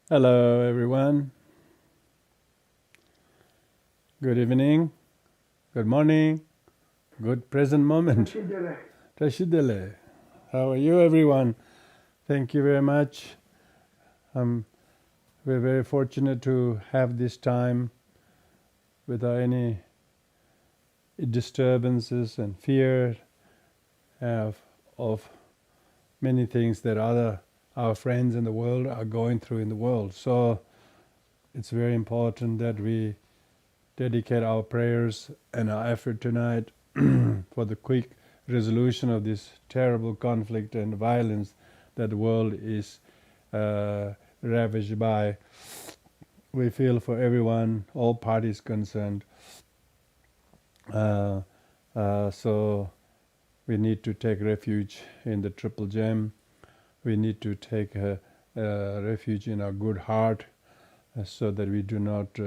Hello, everyone. Good evening, good morning, good present moment. Tashidele. How are you, everyone? Thank you very much. We're very fortunate to have this time without any disturbances and fear of many things that our friends in the world are going through in the world. So it's very important that we dedicate our prayers and our effort tonight for the quick resolution of this terrible conflict and violence that the world is ravaged by. We feel for everyone, all parties concerned. So we need to take refuge in the Triple Gem. We need to take refuge in our good heart so that we do not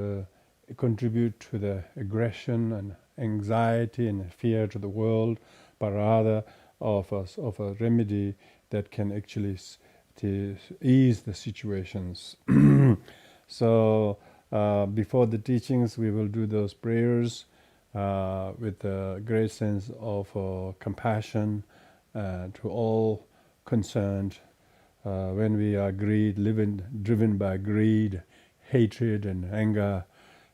contribute to the aggression and anxiety and fear to the world, but rather of a remedy that can actually to ease the situations. So before the teachings, we will do those prayers with a great sense of compassion to all concerned. When we are driven by greed, hatred and anger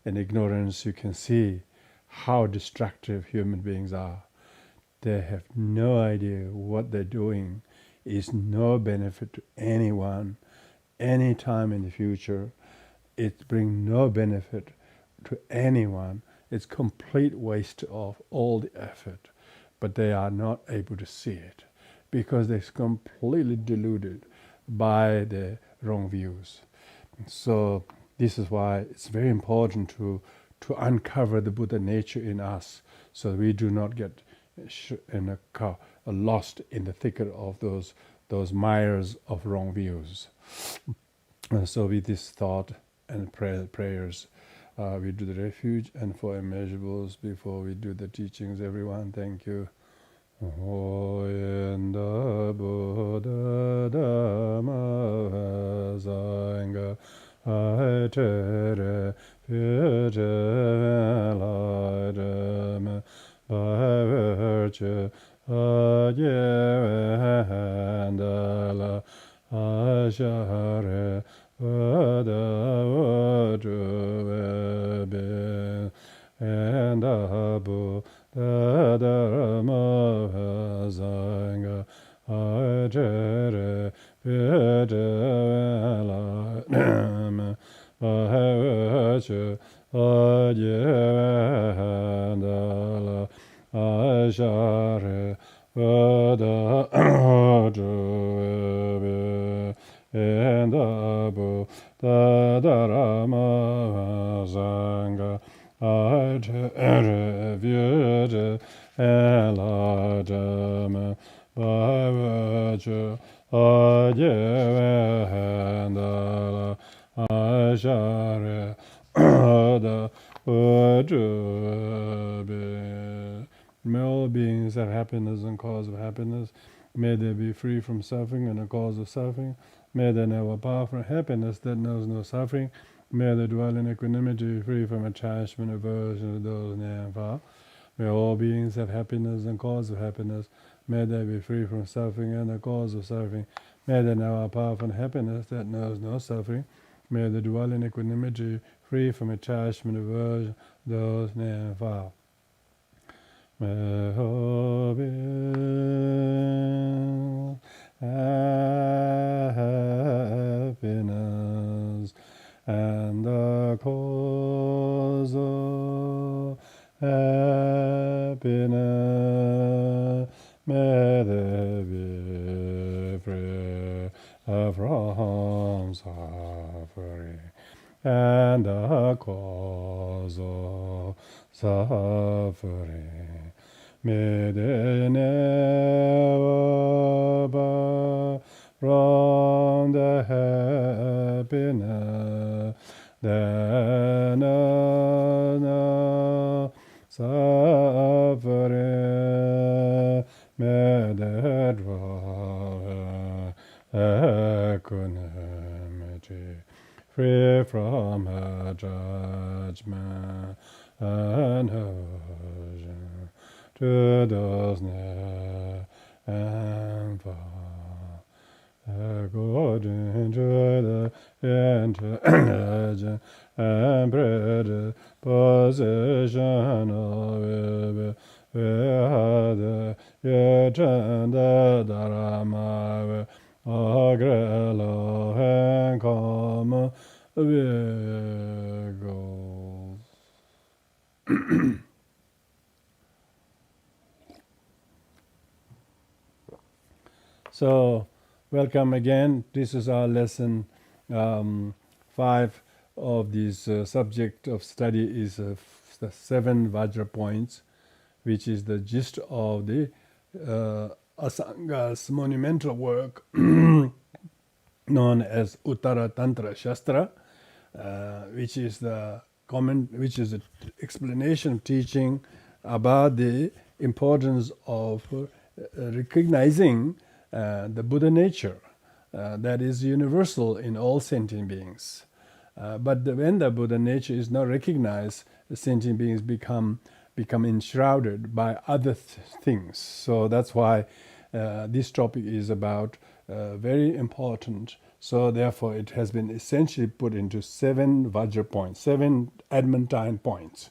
and ignorance, you can see how destructive human beings are. They have no idea what they're doing. Is no benefit to anyone, any time in the future. It brings no benefit to anyone. It's complete waste of all the effort. But they are not able to see it because they're completely deluded by the wrong views. So this is why it's very important to uncover the Buddha nature in us, so we do not get lost in the thicket of those mires of wrong views. So with this thought and prayers, we do the refuge and for immeasurables before we do the teachings. Everyone, thank you. Oyenda Buddha Dhamma Asanga Aitere Pyute Laidam by virtue Ayevendala Ashare Vada Vajra and Abu Dharma Asanga Ajere Vidala Mahavacha Ajevandala Ashare Vada Juve and Abu Dharma Asanga Ajere Vyede Eladam Bhavaja Ajevendala Ajare Ada Vajube. May all beings have happiness and cause of happiness. May they be free from suffering and the cause of suffering. May they know a power from happiness that knows no suffering. May they dwell in equanimity, free from attachment, aversion to those near and far. May all beings have happiness and cause of happiness. May they be free from suffering and the cause of suffering. May they know a power from happiness that knows no suffering. May they dwell in equanimity, free from attachment, aversion to those near and far. May all beings have happiness and the cause of happiness. May they be free from suffering and the cause of suffering. May they never buy from the happiness that no suffering. May they dwell equanimity, free from her judgment and illusion, to those near and far. God enjoy the intelligence and bread possession of it. The Yachanda Dharma Agrelo and common vehicles. So, welcome again. This is our lesson 5 of this subject of study is the 7 Vajra points, which is the gist of the Asanga's monumental work known as Uttaratantra Shastra, which is the explanation teaching about the importance of recognizing the Buddha nature that is universal in all sentient beings. But when the Buddha nature is not recognized, the sentient beings become enshrouded by other things. So that's why this topic is about very important. So therefore it has been essentially put into 7 Vajra points, 7 adamantine points.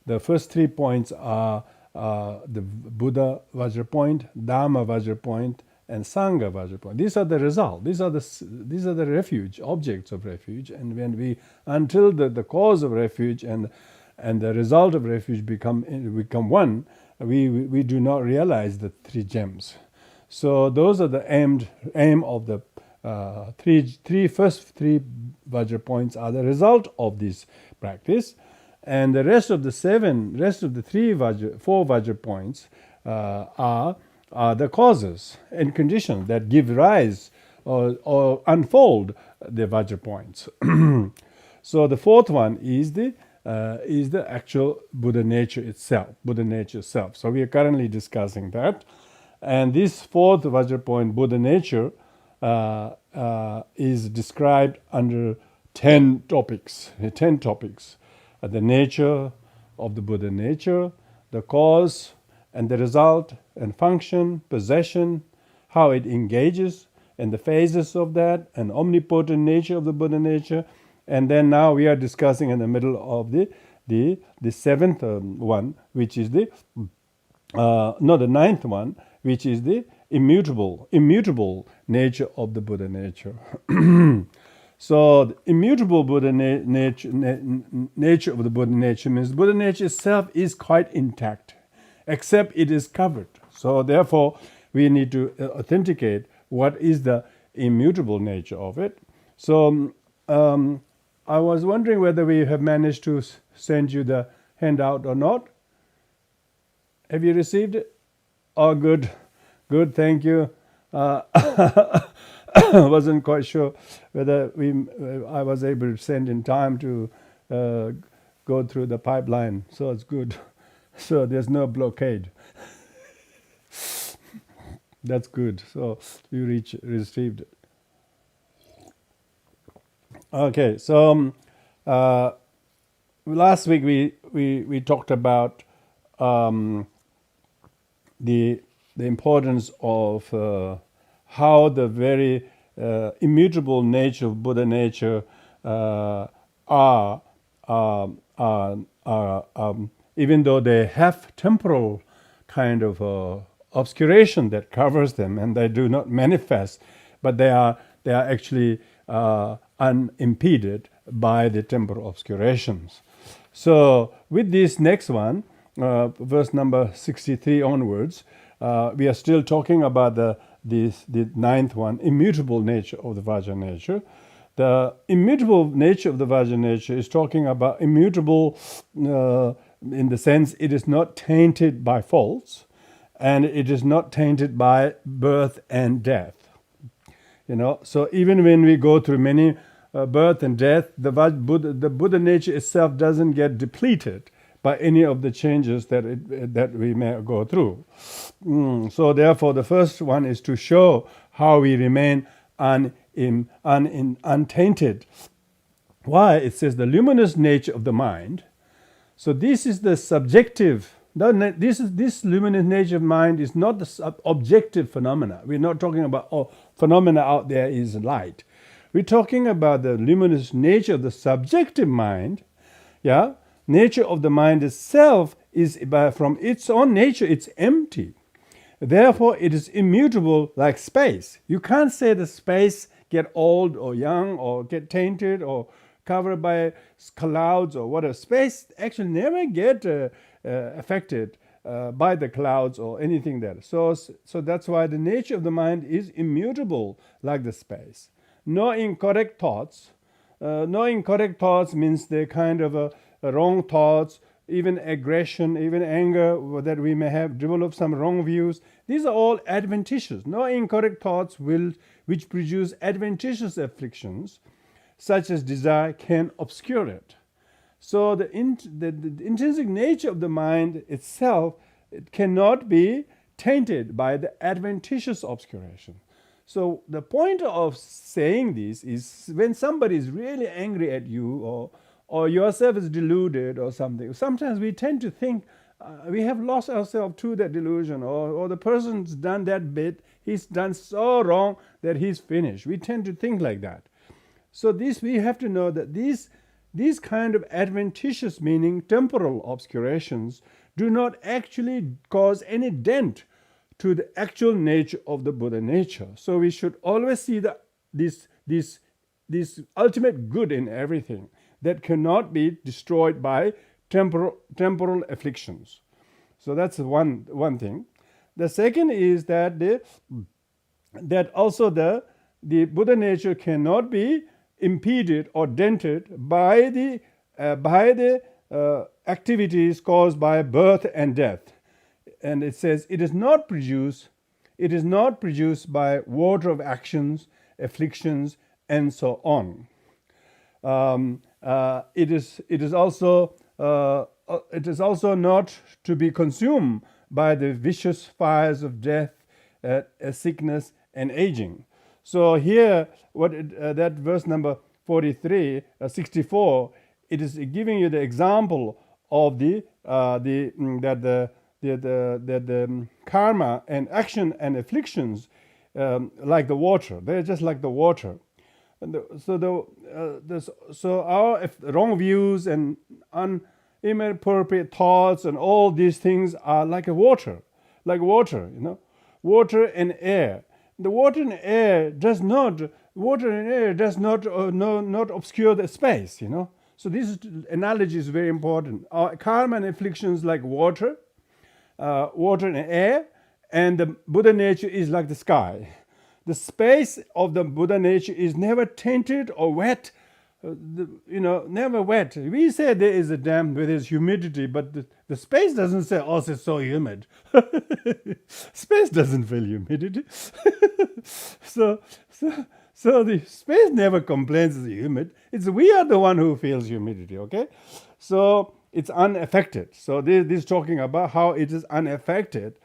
The first 3 points are the Buddha Vajra point, Dhamma Vajra point, and Sangha Vajra point. These are the result. These are the refuge, objects of refuge. And when we, until the cause of refuge and the result of refuge become one, we do not realize the 3 gems. So those are the aim of the first three Vajra points are the result of this practice, and the rest of the 4 Vajra points are the causes and conditions that give rise or unfold the Vajra points. So the 4th one is the actual Buddha nature itself. So we are currently discussing that. And this 4th Vajra point, Buddha nature, is described under 10 topics. The nature of the Buddha nature, the cause and the result and function, possession, how it engages, and the phases of that, and omnipotent nature of the Buddha nature. And then now we are discussing in the middle of the 7th one, which is the 9th one, which is the immutable nature of the Buddha nature. So the immutable Buddha nature of the Buddha nature means the Buddha nature itself is quite intact, except it is covered. So therefore, we need to authenticate what is the immutable nature of it. So I was wondering whether we have managed to send you the handout or not. Have you received it? Oh, good, thank you. I wasn't quite sure whether I was able to send in time to go through the pipeline, so it's good. So there's no blockade. That's good. So you received it. Okay, so last week we talked about the importance of how the very immutable nature of Buddha nature are even though they have temporal kind of obscuration that covers them and they do not manifest, but they are actually unimpeded by the temporal obscurations. So with this next one, verse number 63 onwards, we are still talking about the 9th one, immutable nature of the Vajra nature. The immutable nature of the Vajra nature is talking about immutable in the sense it is not tainted by faults and it is not tainted by birth and death. So even when we go through many birth and death, the Buddha nature itself doesn't get depleted by any of the changes that we may go through. So therefore, the first one is to show how we remain untainted Why? It says the luminous nature of the mind. So this is the subjective. This luminous nature of mind is not the objective phenomena. We're not talking about phenomena out there is light. We're talking about the luminous nature of the subjective mind. Yeah, nature of the mind itself is from its own nature. It's empty. Therefore, it is immutable like space. You can't say the space get old or young or get tainted or covered by clouds or whatever. Space actually never get affected by the clouds or anything there. So that's why the nature of the mind is immutable like the space. No incorrect thoughts. No incorrect thoughts means the kind of wrong thoughts, even aggression, even anger that we may have developed some wrong views. These are all adventitious. No incorrect thoughts which produce adventitious afflictions, such as desire, can obscure it. So the intrinsic nature of the mind itself, it cannot be tainted by the adventitious obscuration. So the point of saying this is when somebody is really angry at you or yourself is deluded or something. Sometimes we tend to think we have lost ourselves to that delusion, or the person's done that bit, he's done so wrong that he's finished. We tend to think like that. So this we have to know that these kind of adventitious, meaning temporal obscurations, do not actually cause any dent to the actual nature of the Buddha nature. So we should always see this ultimate good in everything that cannot be destroyed by temporal afflictions. So that's one thing. The second is that also the Buddha nature cannot be impeded or dented by the activities caused by birth and death. And it says it is not produced by water of actions, afflictions, and so on. It is also not to be consumed by the vicious fires of death, sickness, and aging. So here, that verse number 64, it is giving you the example of the karma and action and afflictions, like the water. They're just like the water. And so our wrong views and inappropriate thoughts and all these things are like water, water and air. The water and air does not obscure the space, So this analogy is very important. Our karma and afflictions like water and air, and the Buddha nature is like the sky. The space of the Buddha nature is never tainted or wet, never wet. We say there is a damp where there's humidity, but the space doesn't say, oh, it's so humid. Space doesn't feel humidity. So the space never complains it's humid. We are the one who feels humidity, okay? So it's unaffected. So this is talking about how it is unaffected.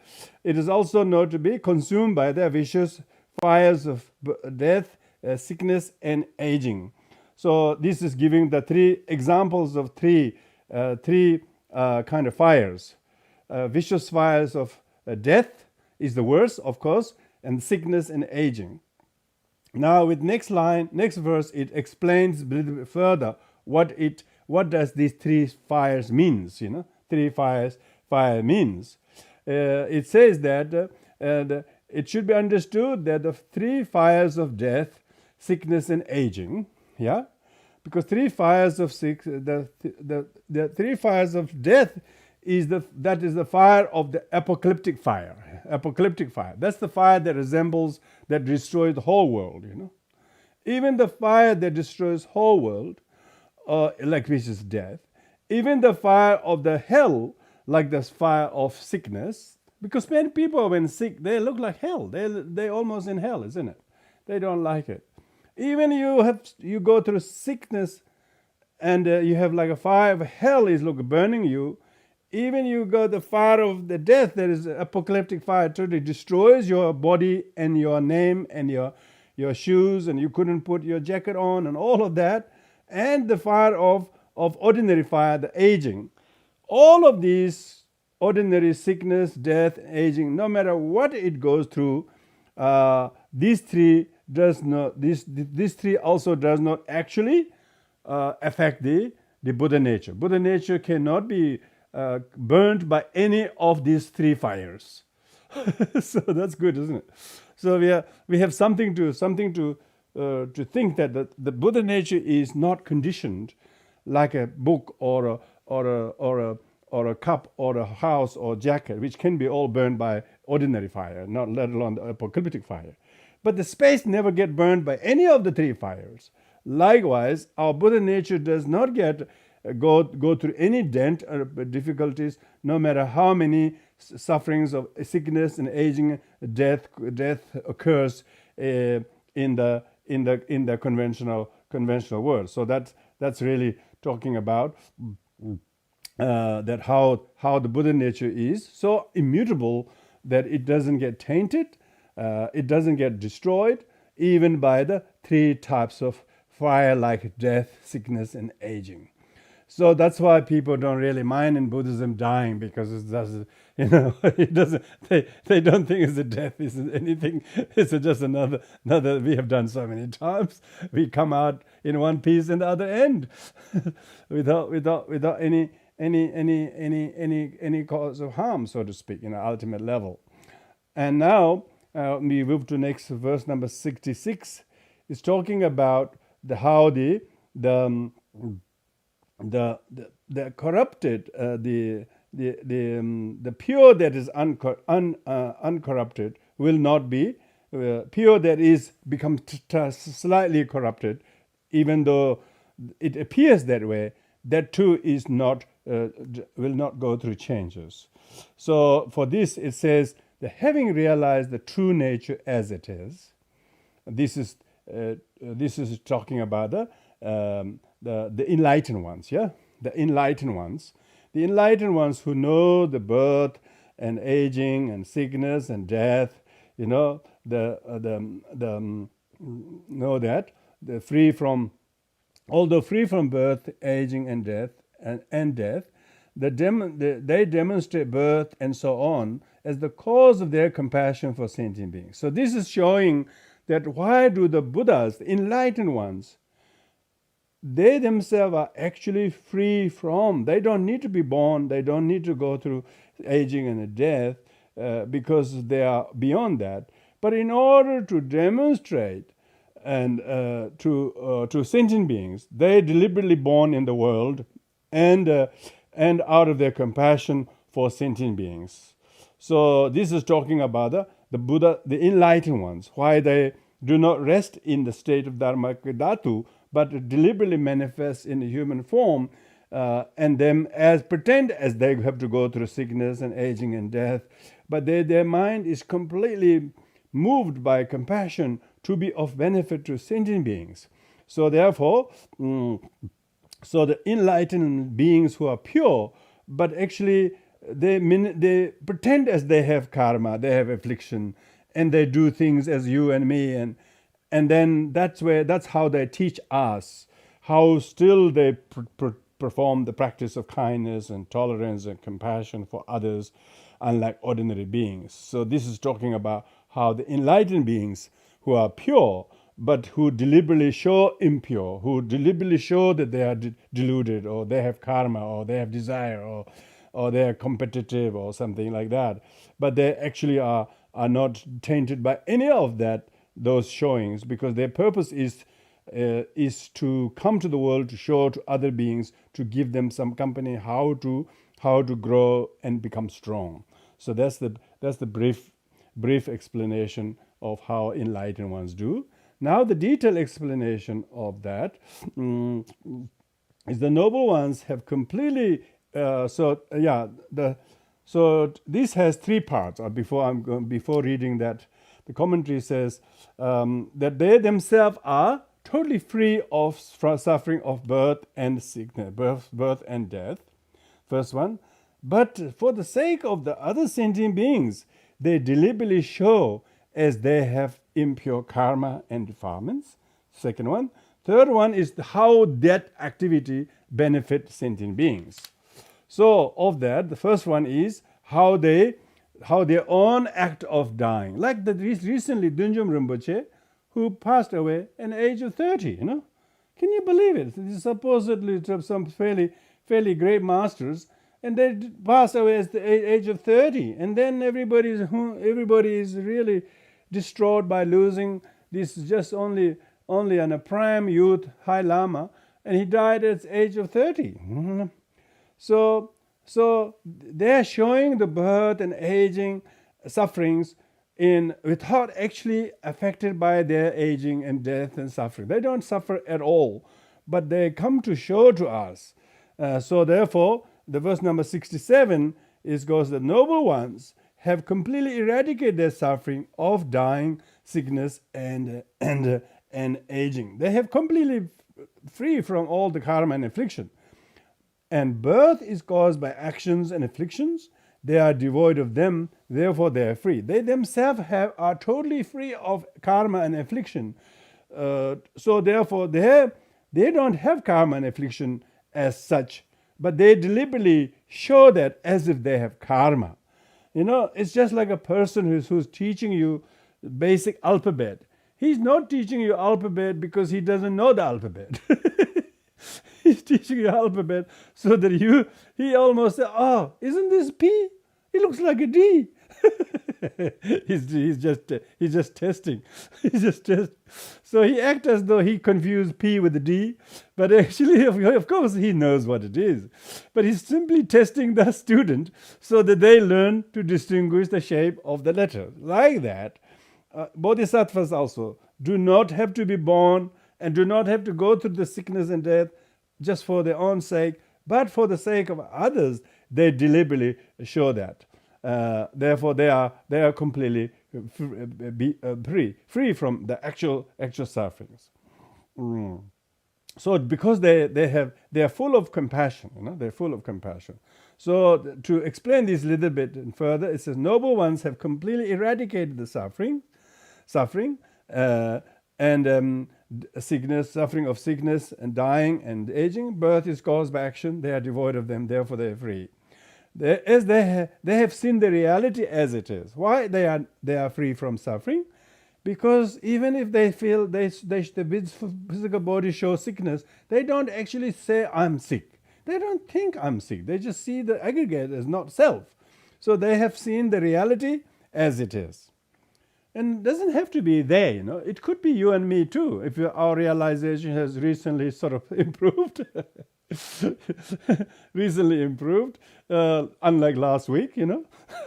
It is also not to be consumed by the vicious fires of death, sickness, and aging. So this is giving the three examples of three kind of fires. Vicious fires of death is the worst, of course, and sickness and aging. Now with next verse, it explains a little bit further what does these three fires means. Fire means. It says that it should be understood that the three fires of death, sickness, and aging. Yeah, because three fires of the three fires of death is the fire of the apocalyptic fire. Apocalyptic fire. That's the fire that destroys the whole world. Even the fire that destroys whole world, like which is death. Even the fire of the hell, like the fire of sickness. Because many people when sick, they look like hell. They almost in hell, isn't it? They don't like it. Even you go through sickness and you have like a fire of hell is burning you. Even you go the fire of the death, that is apocalyptic fire, totally destroys your body and your name and your shoes, and you couldn't put your jacket on and all of that. and the fire of ordinary fire, the aging. All of these, ordinary sickness, death, aging, no matter what it goes through, these three also does not actually affect the Buddha nature. Buddha nature cannot be burnt by any of these three fires. So that's good, isn't it? So we have something to think that the Buddha nature is not conditioned like a book or a cup or a house or jacket, which can be all burned by ordinary fire, not let alone the apocalyptic fire. But the space never get burned by any of the three fires. Likewise, our Buddha nature does not go through any dent or difficulties, no matter how many sufferings of sickness and aging, death occurs in the conventional world. So that's really talking about that how the Buddha nature is so immutable that it doesn't get tainted, it doesn't get destroyed, even by the three types of fire like death, sickness, and aging. So that's why people don't really mind in Buddhism dying, because it doesn't, it doesn't. They don't think it's a death, is anything. It's just another. We have done so many times. We come out in one piece and the other end, without any cause of harm, so to speak, ultimate level. And now we move to next verse number 66. It's talking about how the corrupted, the pure that is uncorrupted will not be pure that is become slightly corrupted, even though it appears that way. That too is not will not go through changes. So for this it says, the having realized the true nature as it is. This is talking about the enlightened ones, yeah? The enlightened ones. The enlightened ones who know the birth and aging and sickness and death, know that they're free from, although free from birth, aging, and death, they demonstrate birth and so on as the cause of their compassion for sentient beings. So this is showing that why do the Buddhas, the enlightened ones, they themselves are actually free from, they don't need to be born, they don't need to go through aging and death, because they are beyond that. But in order to demonstrate and to sentient beings, they deliberately born in the world and out of their compassion for sentient beings. So this is talking about the Buddha, the enlightened ones, why they do not rest in the state of Dharmakadatu, but deliberately manifest in a human form, and them as pretend as they have to go through sickness and aging and death, but their mind is completely moved by compassion to be of benefit to sentient beings. So therefore, so the enlightened beings who are pure, but actually they pretend as they have karma, they have affliction, and they do things as you and me, and then that's how they teach us how still they perform the practice of kindness and tolerance and compassion for others, unlike ordinary beings. So this is talking about how the enlightened beings who are pure, but who deliberately show impure, who deliberately show that they are deluded, or they have karma, or they have desire, or they are competitive, or something like that. But they actually are not tainted by any of those showings, because their purpose is to come to the world to show to other beings, to give them some company how to grow and become strong. So that's the brief explanation of how enlightened ones do. Now the detailed explanation of that is the noble ones have completely. So this has three parts. Before reading that, the commentary says that they themselves are totally free of suffering of birth and sickness, birth and death. First one. But for the sake of the other sentient beings, they deliberately show as they have impure karma and defilements. Second one. Third one is how that activity benefits sentient beings. So of that, the first one is how their own act of dying. Like recently Dunjum Rinpoche, who passed away at the age of 30, Can you believe it? Supposedly some fairly great masters, and they pass away at the age of 30. And then everybody is really distraught by losing this just only on a prime youth, high Lama, and he died at the age of 30. So they're showing the birth and aging sufferings without actually affected by their aging and death and suffering. They don't suffer at all, but they come to show to us. So therefore, the verse number 67 goes, the noble ones have completely eradicated their suffering of dying, sickness, and aging. They have completely free from all the karma and affliction. And birth is caused by actions and afflictions. They are devoid of them, therefore they are free. They themselves are totally free of karma and affliction. So therefore they don't have karma and affliction as such, but they deliberately show that as if they have karma. It's just like a person who's teaching you basic alphabet. He's not teaching you alphabet because he doesn't know the alphabet. He's teaching you alphabet so that he almost says, oh, isn't this P? It looks like a D. he's just testing. So he acts as though he confused P with the D, but actually, of course, he knows what it is. But he's simply testing the student so that they learn to distinguish the shape of the letter. Like that, bodhisattvas also do not have to be born and do not have to go through the sickness and death just for their own sake, but for the sake of others, they deliberately show that. Therefore, they are completely free from the actual sufferings. So, because they are full of compassion, they're full of compassion. So, to explain this a little bit further, it says, noble ones have completely eradicated the suffering, and sickness, suffering of sickness and dying and aging. Birth is caused by action. They are devoid of them. Therefore, they are free. They have seen the reality as it is. Why they are free from suffering? Because even if they feel the physical body shows sickness, they don't actually say I'm sick. They don't think I'm sick. They just see the aggregate as not self. So they have seen the reality as it is. And it doesn't have to be they, It could be you and me too, if our realization has recently sort of improved. Recently improved, unlike last week,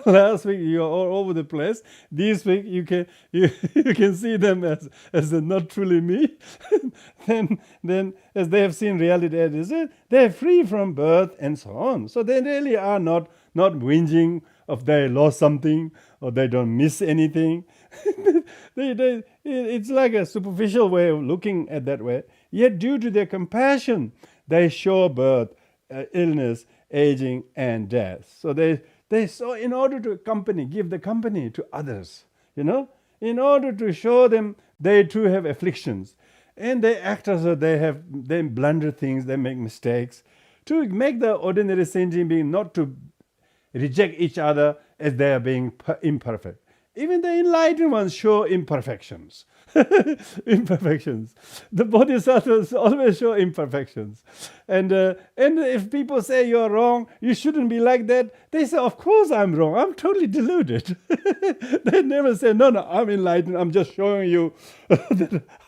Last week you are all over the place. This week you can see them as not truly me. then as they have seen reality as it is, they are free from birth and so on. So they really are not whinging of they lost something or they don't miss anything. It's like a superficial way of looking at that way. Yet due to their compassion, they show birth, illness, aging, and death. So in order to give the company to others, in order to show them they too have afflictions, and they act as though they blunder things, they make mistakes, to make the ordinary sentient being not to reject each other as they are being imperfect. Even the enlightened ones show imperfections. Imperfections. The bodhisattvas always show imperfections. And if people say you're wrong, you shouldn't be like that, they say, of course I'm wrong. I'm totally deluded. They never say, no, I'm enlightened. I'm just showing you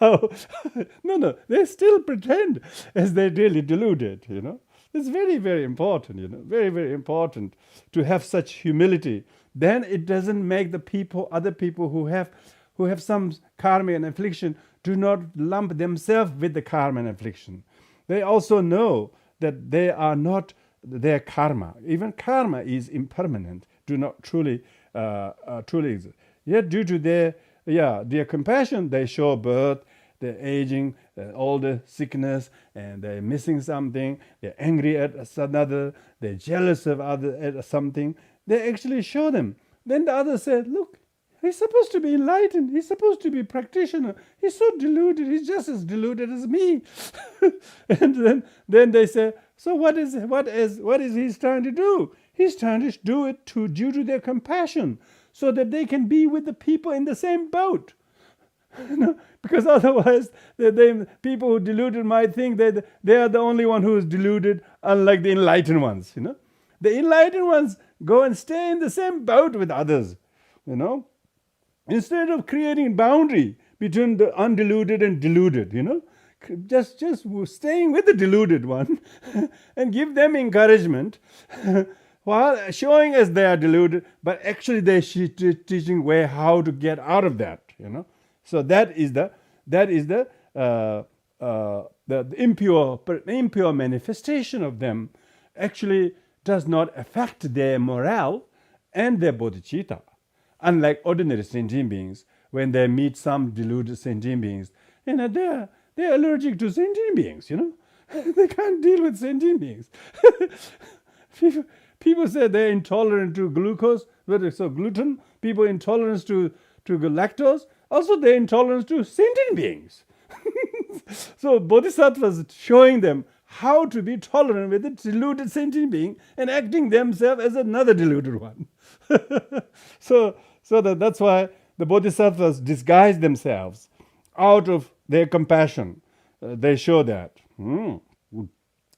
how. No. They still pretend as they're really deluded, It's very, very important, very, very important to have such humility. Then it doesn't make other people who have some karma and affliction, do not lump themselves with the karma and affliction. They also know that they are not their karma. Even karma is impermanent, do not truly exist. Yet due to their compassion, they show birth, they're aging, all the sickness, and they're missing something, they're angry at another, they're jealous of at something. They actually show them. Then the other said, look, He's supposed to be enlightened. He's supposed to be a practitioner. He's so deluded. He's just as deluded as me. And then they say, so what is he trying to do? He's trying to do it due to their compassion, so that they can be with the people in the same boat. Because otherwise, people who deluded might think that they are the only one who is deluded, unlike the enlightened ones. The enlightened ones go and stay in the same boat with others. Instead of creating boundary between the undeluded and deluded, just staying with the deluded one and give them encouragement while showing us they are deluded, but actually they're teaching way how to get out of that. So that is the impure manifestation of them. Actually does not affect their morale and their bodhicitta. Unlike ordinary sentient beings, when they meet some deluded sentient beings, they're allergic to sentient beings. They can't deal with sentient beings. People say they're intolerant to glucose, so gluten. People intolerant to lactose. Also, they're intolerant to sentient beings. So bodhisattvas showing them how to be tolerant with a deluded sentient being and acting themselves as another deluded one. So that's why the bodhisattvas disguise themselves out of their compassion. They show that.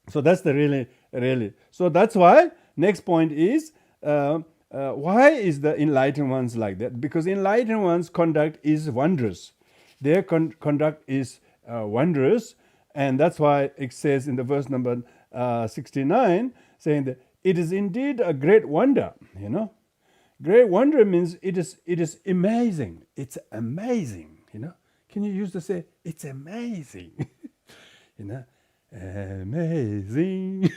So that's the really. So that's why next point is, why is the enlightened ones like that? Because enlightened ones' conduct is wondrous. Their conduct is wondrous, and that's why it says in the verse number 69, saying that it is indeed a great wonder. Great wonder means it is amazing. It's amazing. Can you use to say it's amazing? Amazing.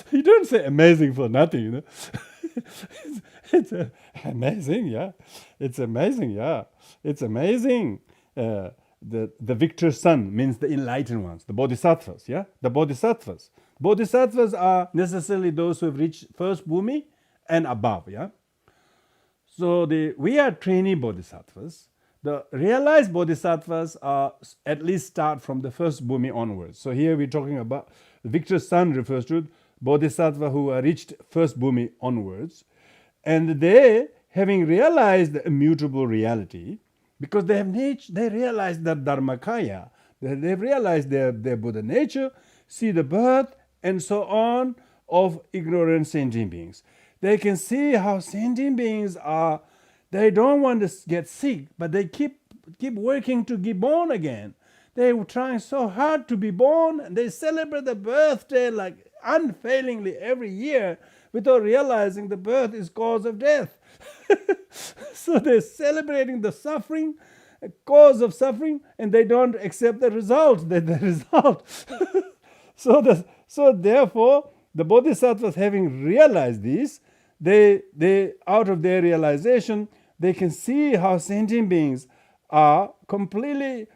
You don't say amazing for nothing. It's amazing, yeah. It's amazing, yeah. It's amazing. The victor sun means the enlightened ones, the bodhisattvas, yeah. The bodhisattvas. Bodhisattvas are necessarily those who have reached first bhumi and above, yeah. So we are trainee bodhisattvas. The realized bodhisattvas are at least start from the first bhumi onwards. So here we're talking about victor sun refers to bodhisattva who are reached first bhumi onwards, and they, having realized the immutable reality, because they realize that dharmakaya, they've realized their Buddha nature, see the birth and so on of ignorant sentient beings. They can see how sentient beings are. They don't want to get sick, but they keep working to be born again. They were trying so hard to be born, and they celebrate the birthday like unfailingly every year without realizing the birth is cause of death. So they're celebrating the suffering, cause of suffering, and they don't accept the result. So therefore, the bodhisattvas, having realized this, they out of their realization, they can see how sentient beings are completely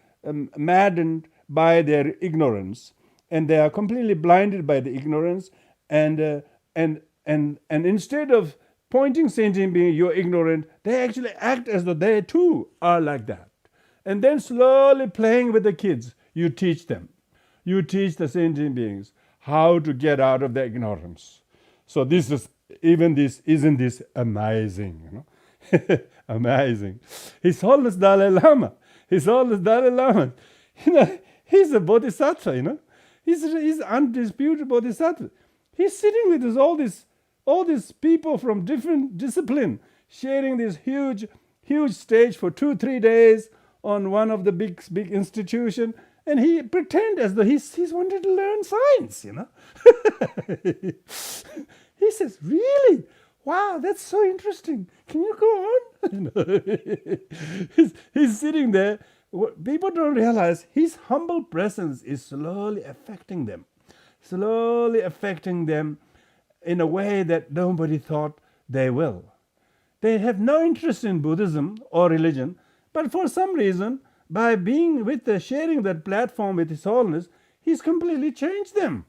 maddened by their ignorance, and they are completely blinded by the ignorance, and instead of pointing sentient being, you're ignorant, they actually act as though they too are like that. And then slowly playing with the kids, you teach them. You teach the sentient beings how to get out of their ignorance. So isn't this amazing? Amazing. His Holiness Dalai Lama. He's a bodhisattva, He's undisputed bodhisattva. He's sitting with all these people from different discipline, sharing this huge stage for 2-3 days on one of the big institution, and he pretend as though he's wanted to learn science, He says, really? Wow, that's so interesting. Can you go on? He's sitting there. People don't realize his humble presence is slowly affecting them in a way that nobody thought they will. They have no interest in Buddhism or religion, but for some reason, by being sharing that platform with His Holiness, He's completely changed them.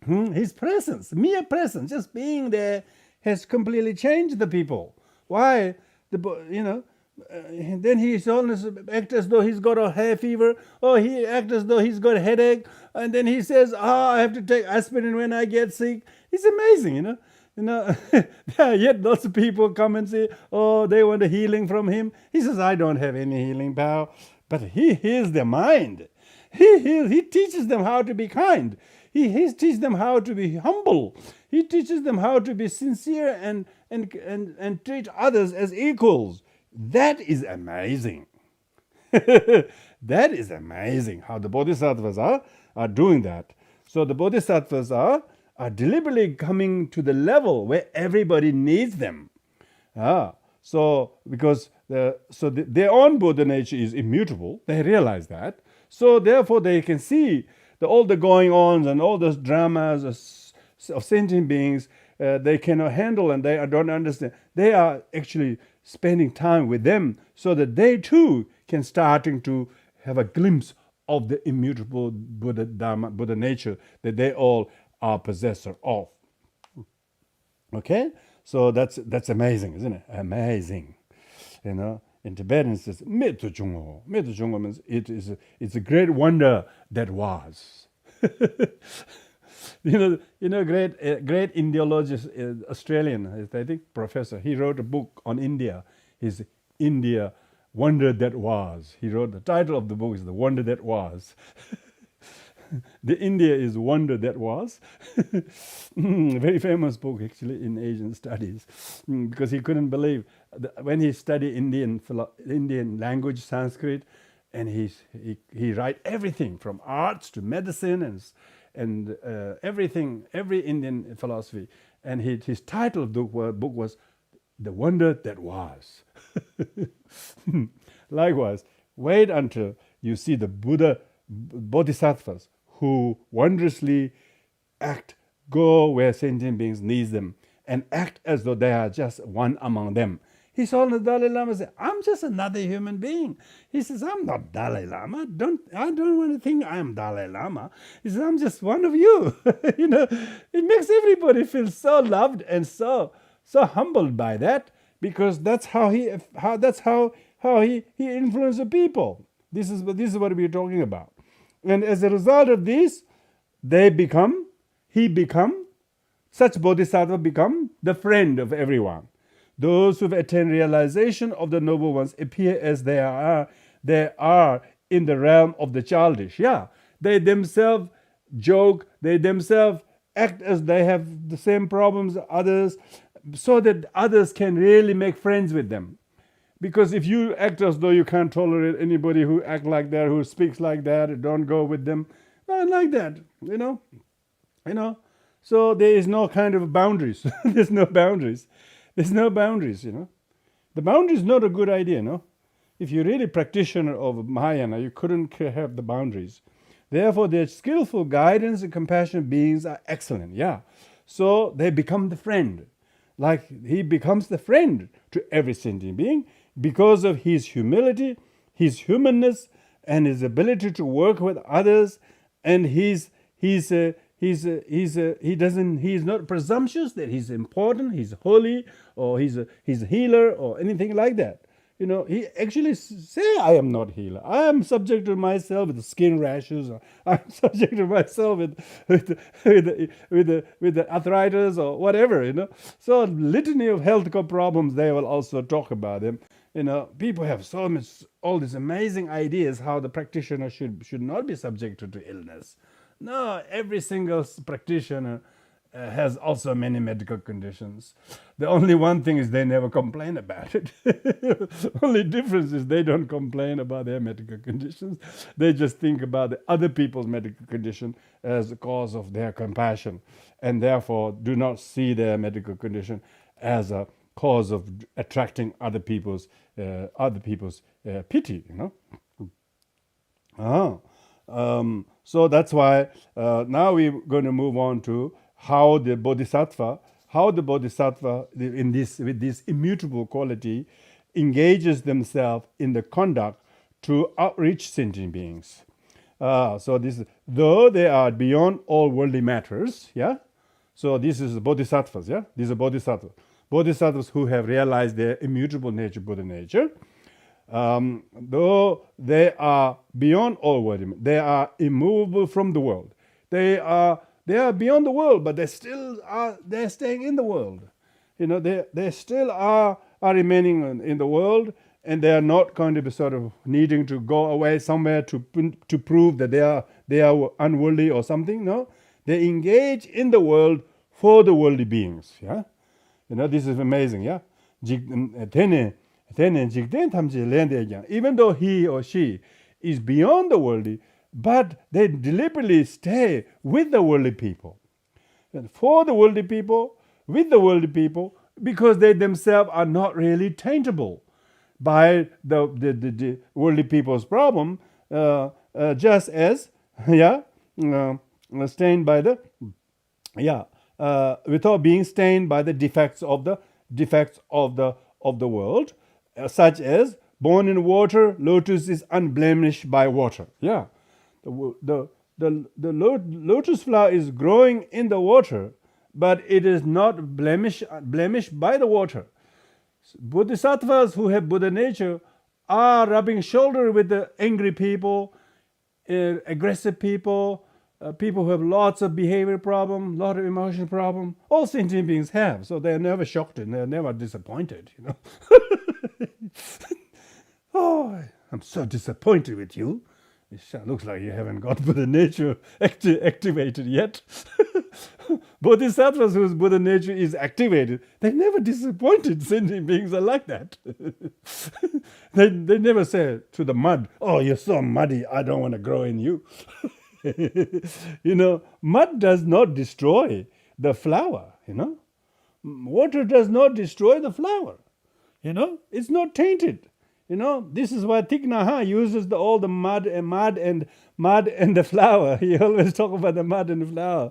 His presence, mere presence, just being there, has completely changed the people. Why? Then he's always act as though he's got a hay fever, or he act as though he's got a headache, and then he says, I have to take aspirin when I get sick. It's amazing. Yet lots of people come and say, oh, they want a healing from him. He says, I don't have any healing power. But he heals their mind. He teaches them how to be kind. He teaches them how to be humble. He teaches them how to be sincere and treat others as equals. That is amazing. That is amazing how the bodhisattvas are doing that. So the bodhisattvas are deliberately coming to the level where everybody needs them. So because their own Buddha nature is immutable, they realize that. So therefore they can see all the going ons and all those dramas of sentient beings they cannot handle and they don't understand. They are actually spending time with them so that they too can starting to have a glimpse of the immutable Buddha Dharma, Buddha nature that they all are possessor of. Okay, so that's amazing, isn't it? Amazing. In Tibetan it says Metu Chungo. Metu Chungo means it's a great wonder that was. Great Indiologist, Australian, I think, professor. He wrote a book on India. His India Wonder That Was. He wrote the title of the book is The Wonder That Was. The India is Wonder That Was. Very famous book actually in Asian studies, because he couldn't believe when he studied Indian language, Sanskrit, and he write everything from arts to medicine and everything, every Indian philosophy, and his title of the book was The Wonder That Was. Likewise, wait until you see the Buddha bodhisattvas who wondrously go where sentient beings need them and act as though they are just one among them. He saw the Dalai Lama say, I'm just another human being. He says, I'm not Dalai Lama. I don't want to think I'm Dalai Lama. He says, I'm just one of you. It makes everybody feel so loved and so humbled by that, because that's how he influences the people. This is what we're talking about. And as a result of this, such bodhisattva become the friend of everyone. Those who attain realization of the noble ones appear as they are in the realm of the childish. Yeah, they themselves joke, they themselves act as they have the same problems as others, so that others can really make friends with them. Because if you act as though you can't tolerate anybody who act like that, who speaks like that, don't go with them, not like that, So there is no kind of boundaries. There's no boundaries. The boundary is not a good idea, no? If you're really practitioner of Mahayana, you couldn't have the boundaries. Therefore, their skillful guidance and compassionate beings are excellent, yeah. So they become the friend. Like he becomes the friend to every sentient being because of his humility, his humanness, and his ability to work with others, and he's not presumptuous that he's important, he's holy, or he's a healer, or anything like that. He actually say, I am not healer. I am subject to myself with skin rashes, or I'm subject to myself with the arthritis or whatever. So litany of health problems, they will also talk about them. People have all these amazing ideas how the practitioner should not be subjected to illness. No, every single practitioner has also many medical conditions. The only one thing is they never complain about it. Only difference is they don't complain about their medical conditions. They just think about the other people's medical condition as a cause of their compassion, and therefore do not see their medical condition as a cause of attracting other people's pity. So that's why now we're going to move on to how the bodhisattva with this immutable quality engages themselves in the conduct to outreach sentient beings. So this, though they are beyond all worldly matters, yeah. So this is bodhisattvas, yeah. These are bodhisattvas, bodhisattvas who have realized their immutable nature, Buddha nature, though they are beyond all world, they are immovable from the world. They are beyond the world, but they're staying in the world. They still are remaining in the world, and they are not going to be sort of needing to go away somewhere to prove that they are unworldly or something. No, they engage in the world for the worldly beings. Yeah, this is amazing. Yeah, even though he or she is beyond the worldly, but they deliberately stay with the worldly people, and for the worldly people, with the worldly people, because they themselves are not really taintable by the worldly people's problem, just as stained by the without being stained by the defects of the world, such as born in water, lotus is unblemished by water. Yeah, the lotus flower is growing in the water, but it is not blemished by the water. Bodhisattvas who have Buddha nature are rubbing shoulder with the angry people, aggressive people, people who have lots of behavior problem, lot of emotional problem. All sentient beings have, so they're never shocked and they're never disappointed. Oh, I'm so disappointed with you. It looks like you haven't got Buddha nature activated yet. Bodhisattvas whose Buddha nature is activated, they never disappointed. Sentient beings are like that. They never say to the mud, "Oh, you're so muddy, I don't want to grow in you." Mud does not destroy the flower. Water does not destroy the flower. It's not tainted. This is why Thich Nhat Hanh uses all the mud and the flower. He always talk about the mud and the flower.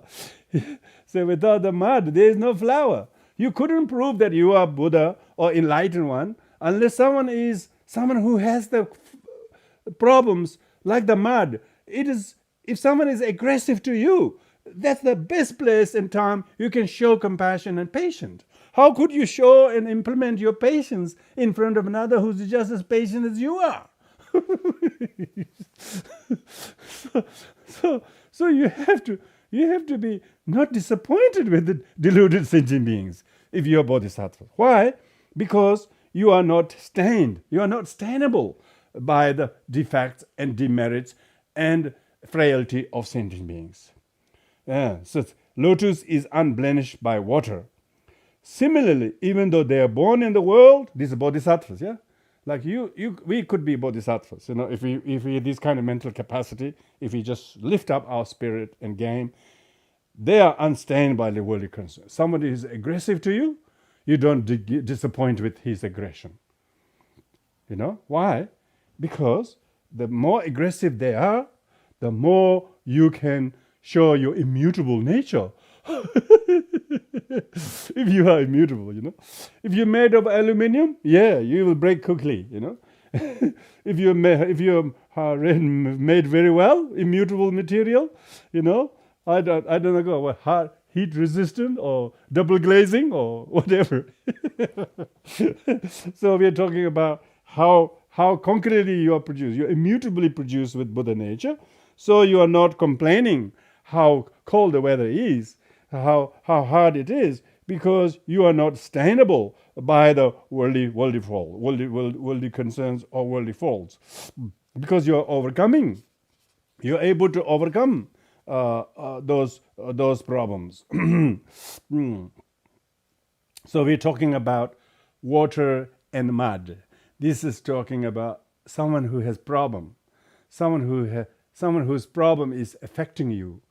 So without the mud, there is no flower. You couldn't prove that you are Buddha or enlightened one unless someone who has the problems like the mud. If someone is aggressive to you, that's the best place and time you can show compassion and patience. How could you show and implement your patience in front of another who's just as patient as you are? So you have to be not disappointed with the deluded sentient beings if you are bodhisattva. Why? Because you are not stained. You are not stainable by the defects and demerits and frailty of sentient beings. So lotus is unblemished by water. Similarly, even though they are born in the world, these are bodhisattvas, yeah? Like we could be bodhisattvas, if we have this kind of mental capacity, if we just lift up our spirit and game, they are unstained by the worldly concerns. Somebody is aggressive to you, you don't disappoint with his aggression. Why? Because the more aggressive they are, the more you can show your immutable nature. If you are immutable, If you're made of aluminium, you will break quickly, If you're made very well, immutable material, I don't know what, heat resistant or double glazing or whatever. So we are talking about how concretely you are produced. You're immutably produced with Buddha nature. So you are not complaining how cold the weather is, how hard it is, because you are not stainable by the worldly concerns or worldly faults, because you are overcoming. You are able to overcome those problems. So we're talking about water and mud. This is talking about someone who has problem, someone whose problem is affecting you.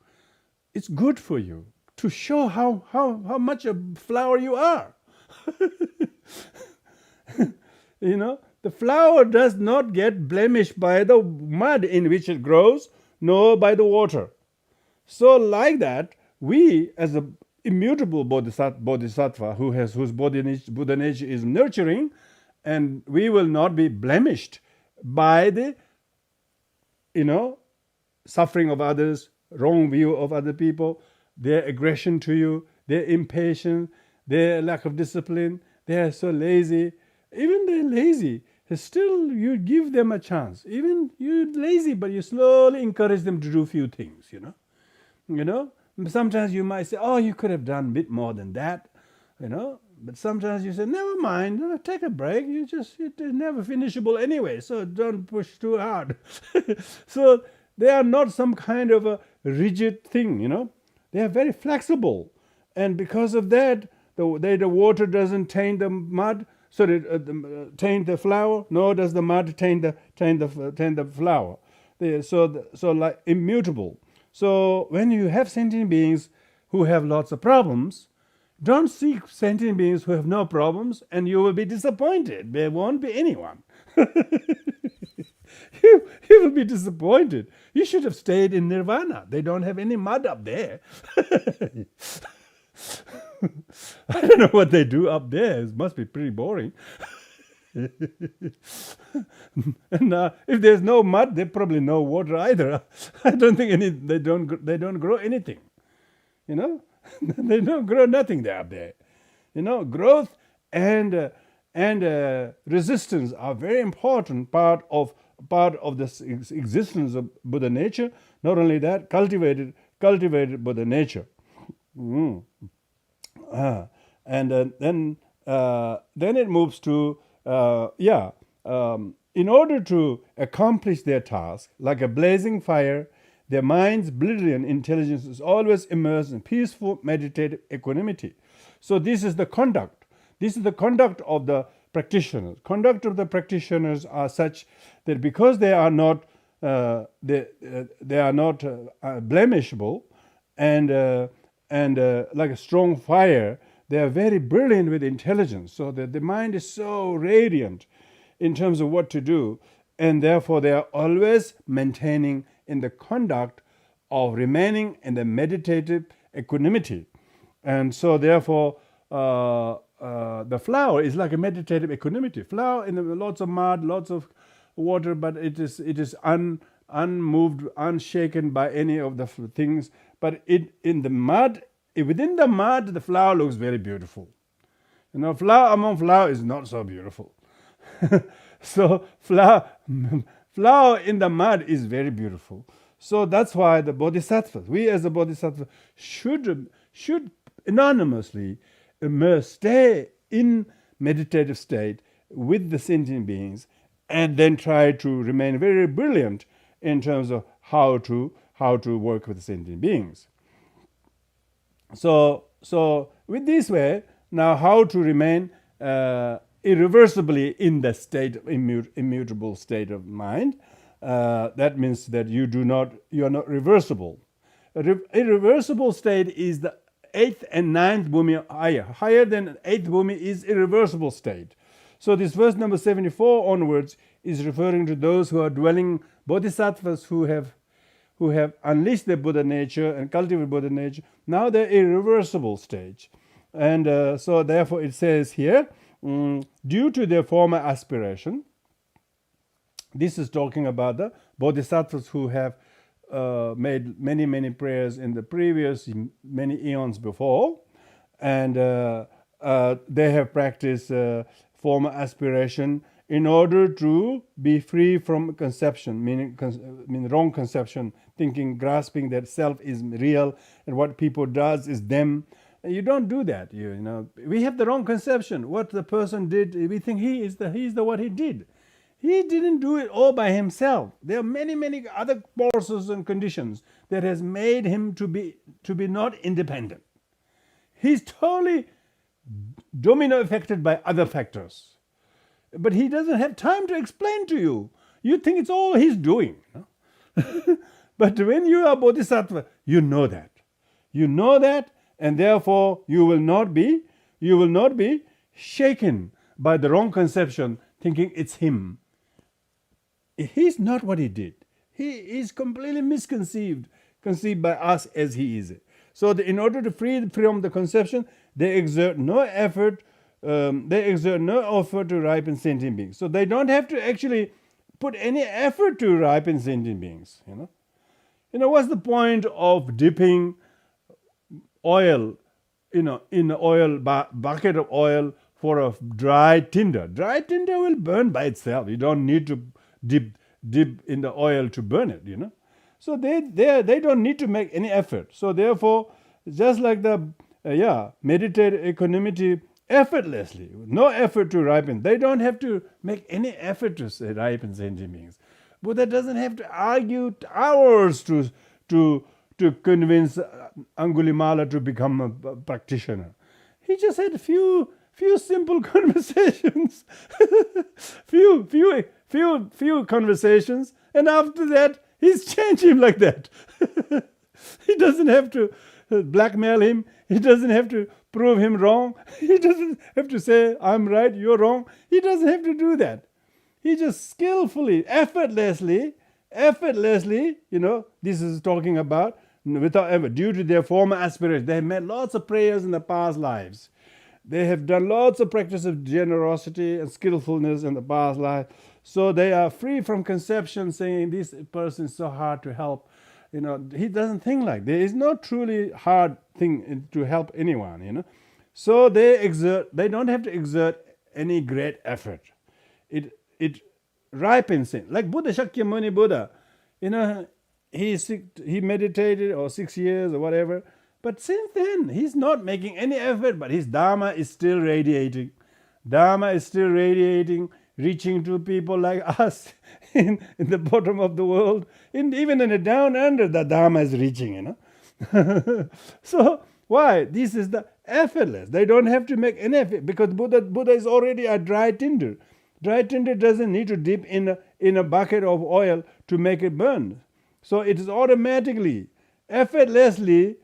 It's good for you to show how much a flower you are. The flower does not get blemished by the mud in which it grows, nor by the water. So like that, we as a immutable bodhisattva whose Buddha nature is nurturing, and we will not be blemished by the suffering of others, wrong view of other people, their aggression to you, their impatience, their lack of discipline, they are so lazy. Even they're lazy, still you give them a chance. Even you're lazy, but you slowly encourage them to do few things, Sometimes you might say, oh, you could have done a bit more than that, But sometimes you say, never mind, take a break. It's never finishable anyway, so don't push too hard. So they are not some kind of a rigid thing, They are very flexible. And because of that, the water doesn't taint the mud, so taint the flower, nor does the mud taint the flower. So like immutable. So when you have sentient beings who have lots of problems, don't seek sentient beings who have no problems, and you will be disappointed. There won't be anyone. You will be disappointed. You should have stayed in nirvana. They don't have any mud up there. I don't know what they do up there. It must be pretty boring. And if there's no mud, there's probably no water either. I don't think they don't grow anything. They don't grow nothing there up there. Growth and resistance are very important part of this existence of Buddha nature. Not only that, cultivated Buddha nature. And then it moves to in order to accomplish their task, like a blazing fire, their mind's brilliant intelligence is always immersed in peaceful meditative equanimity. So this is the conduct. This is the conduct of the practitioners. Conduct of the practitioners are such that because they are not blemishable and like a strong fire, they are very brilliant with intelligence. So that the mind is so radiant in terms of what to do, and therefore they are always maintaining in the conduct of remaining in the meditative equanimity. And so therefore the flower is like a meditative equanimity. Flower in lots of mud, lots of water, but it is unmoved, unshaken by any of the things. But in the mud, within the mud, the flower looks very beautiful. Flower among flower is not so beautiful. So flower in the mud is very beautiful. So that's why the bodhisattvas, we as a bodhisattva, should anonymously stay in meditative state with the sentient beings, and then try to remain very brilliant in terms of how to work with the sentient beings. So with this way, now how to remain irreversibly in the state of immutable state of mind. That means that you are not reversible. Irreversible state is the 8th and 9th bhumi higher. Higher than 8th bhumi is irreversible state. So this verse number 74 onwards is referring to those who are dwelling, bodhisattvas who have unleashed their Buddha nature and cultivated Buddha nature. Now they're irreversible stage. And so therefore it says here, due to their former aspiration, this is talking about the bodhisattvas who have made many prayers in the previous many eons before, and they have practiced former aspiration in order to be free from conception, meaning wrong conception, thinking, grasping that self is real and what people does is them. You don't do that. We have the wrong conception. What the person did, we think he's the what he did. He didn't do it all by himself. There are many other forces and conditions that has made him to be not independent. He's totally domino affected by other factors. But he doesn't have time to explain to you. You think it's all he's doing. But when you are bodhisattva, you know that. You know that, and therefore you will not be shaken by the wrong conception, thinking it's him. He's not what he did. He is completely conceived by us as he is. So in order to free from the conception, they exert no effort. To ripen sentient beings. So they don't have to actually put any effort to ripen sentient beings. What's the point of dipping oil in the oil bucket of oil for a dry tinder. Dry tinder will burn by itself. You don't need to dip in the oil to burn it. So they don't need to make any effort. So therefore, just like the meditative equanimity, effortlessly, no effort to ripen. They don't have to make any effort to ripen sentient beings. Buddha doesn't have to argue hours to convince Angulimala to become a practitioner. He just had a few simple conversations, few conversations, and after that he's changed him like that. He doesn't have to blackmail him. He doesn't have to prove him wrong. He doesn't have to say, I'm right, you're wrong. He doesn't have to do that. He just skillfully, effortlessly, this is talking about without ever, due to their former aspirations. They have made lots of prayers in the past lives. They have done lots of practice of generosity and skillfulness in the past life. So they are free from conception saying this person is so hard to help. He doesn't think like that. There is no truly hard thing to help anyone, So they don't have to exert any great effort. It ripens in. Like Buddha, Shakyamuni Buddha, he meditated or 6 years or whatever. But since then, he's not making any effort, but his Dharma is still radiating. Dharma is still radiating, reaching to people like us in the bottom of the world. Even in the down under, the Dharma is reaching, So why? This is the effortless. They don't have to make any effort because Buddha is already a dry tinder. Dry tinder doesn't need to dip in a bucket of oil to make it burn. So it is automatically, effortlessly,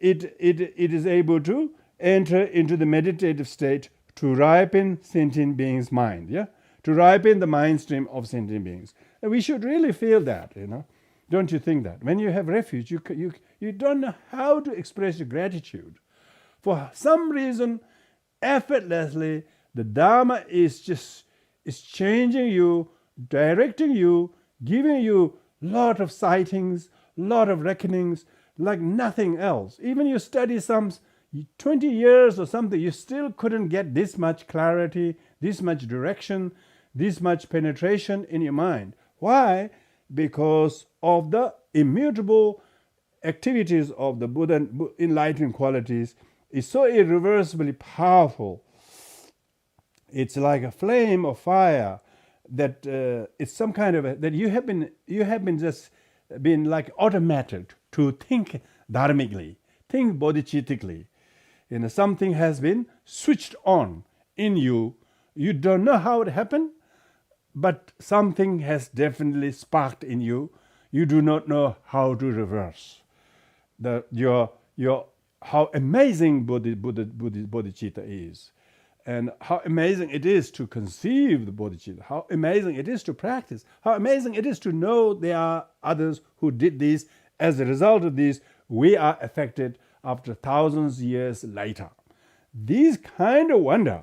it is able to enter into the meditative state to ripen sentient beings' mind, to ripen the mind stream of sentient beings. And we should really feel that, Don't you think that? When you have refuge, you don't know how to express your gratitude. For some reason, effortlessly, the Dharma is changing you, directing you, giving you lot of sightings, lot of reckonings, like nothing else. Even you study some 20 years or something, you still couldn't get this much clarity, this much direction, this much penetration in your mind. Why? Because of the immutable activities of the Buddha enlightened qualities is so irreversibly powerful. It's like a flame of fire that it's some kind of that you have been just been like automated to think dharmically, think bodhicitically. Something has been switched on in you. You don't know how it happened, but something has definitely sparked in you. You do not know how to reverse. How amazing bodhicitta is, and how amazing it is to conceive the bodhicitta, how amazing it is to practice, how amazing it is to know there are others who did this. As a result of this, we are affected after thousands of years later. This kind of wonder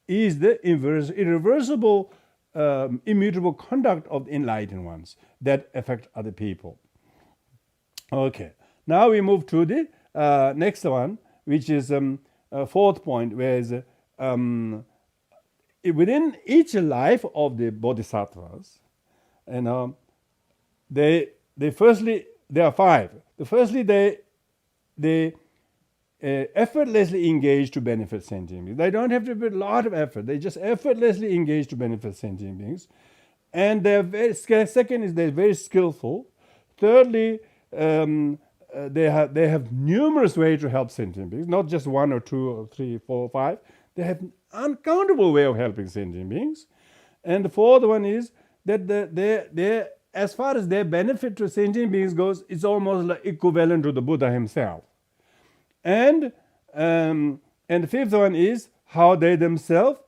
is the irreversible, immutable conduct of the enlightened ones that affect other people. Okay, now we move to the next one, which is fourth point, where within each life of the bodhisattvas, there are five. Firstly, they effortlessly engage to benefit sentient beings. They don't have to put a lot of effort. They just effortlessly engage to benefit sentient beings. And second is they're very skillful. Thirdly, they have numerous ways to help sentient beings, not just one or two or three, four, or five. They have uncountable way of helping sentient beings. And the fourth one is that they as far as their benefit to sentient beings goes, it's almost like equivalent to the Buddha himself. And the fifth one is how they themselves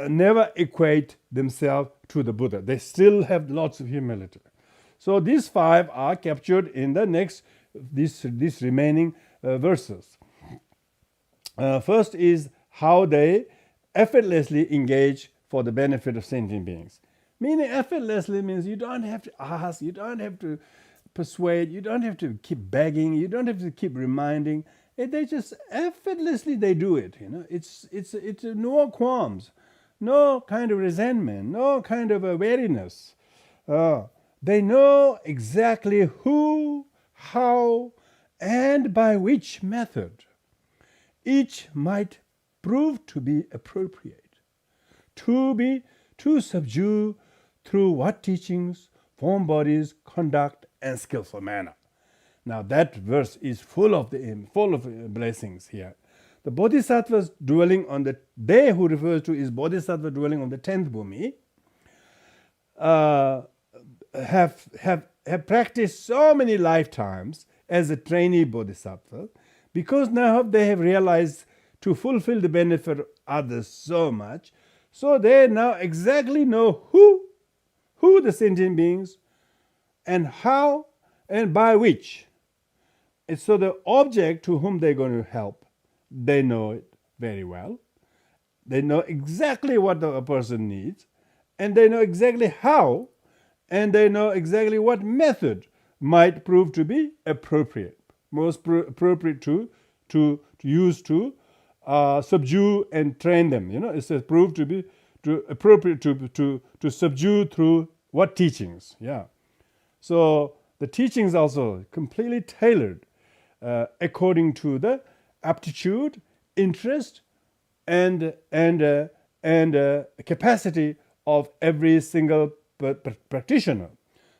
never equate themselves to the Buddha. They still have lots of humility. So these five are captured in the next, these remaining verses. First is how they effortlessly engage for the benefit of sentient beings. Meaning effortlessly means you don't have to ask, you don't have to persuade, you don't have to keep begging, you don't have to keep reminding. they just effortlessly they do it. It's no qualms, no kind of resentment, no kind of wariness. They know exactly who, how, and by which method each might prove to be appropriate, to subdue through what teachings, form bodies, conduct, and skillful manner. Now that verse is full of blessings here. The bodhisattvas dwelling on they who refers to is bodhisattva dwelling on the 10th bhumi, have practiced so many lifetimes as a trainee bodhisattva, because now they have realized to fulfill the benefit of others so much, so they now exactly know who the sentient beings and how and by which. And so the object to whom they're going to help, they know it very well. They know exactly what a person needs, and they know exactly how, and they know exactly what method might prove to be appropriate, most appropriate to use to subdue and train them. It says prove to be appropriate to subdue through what teachings. Yeah. So the teachings also completely tailored according to the aptitude, interest, and capacity of every single practitioner.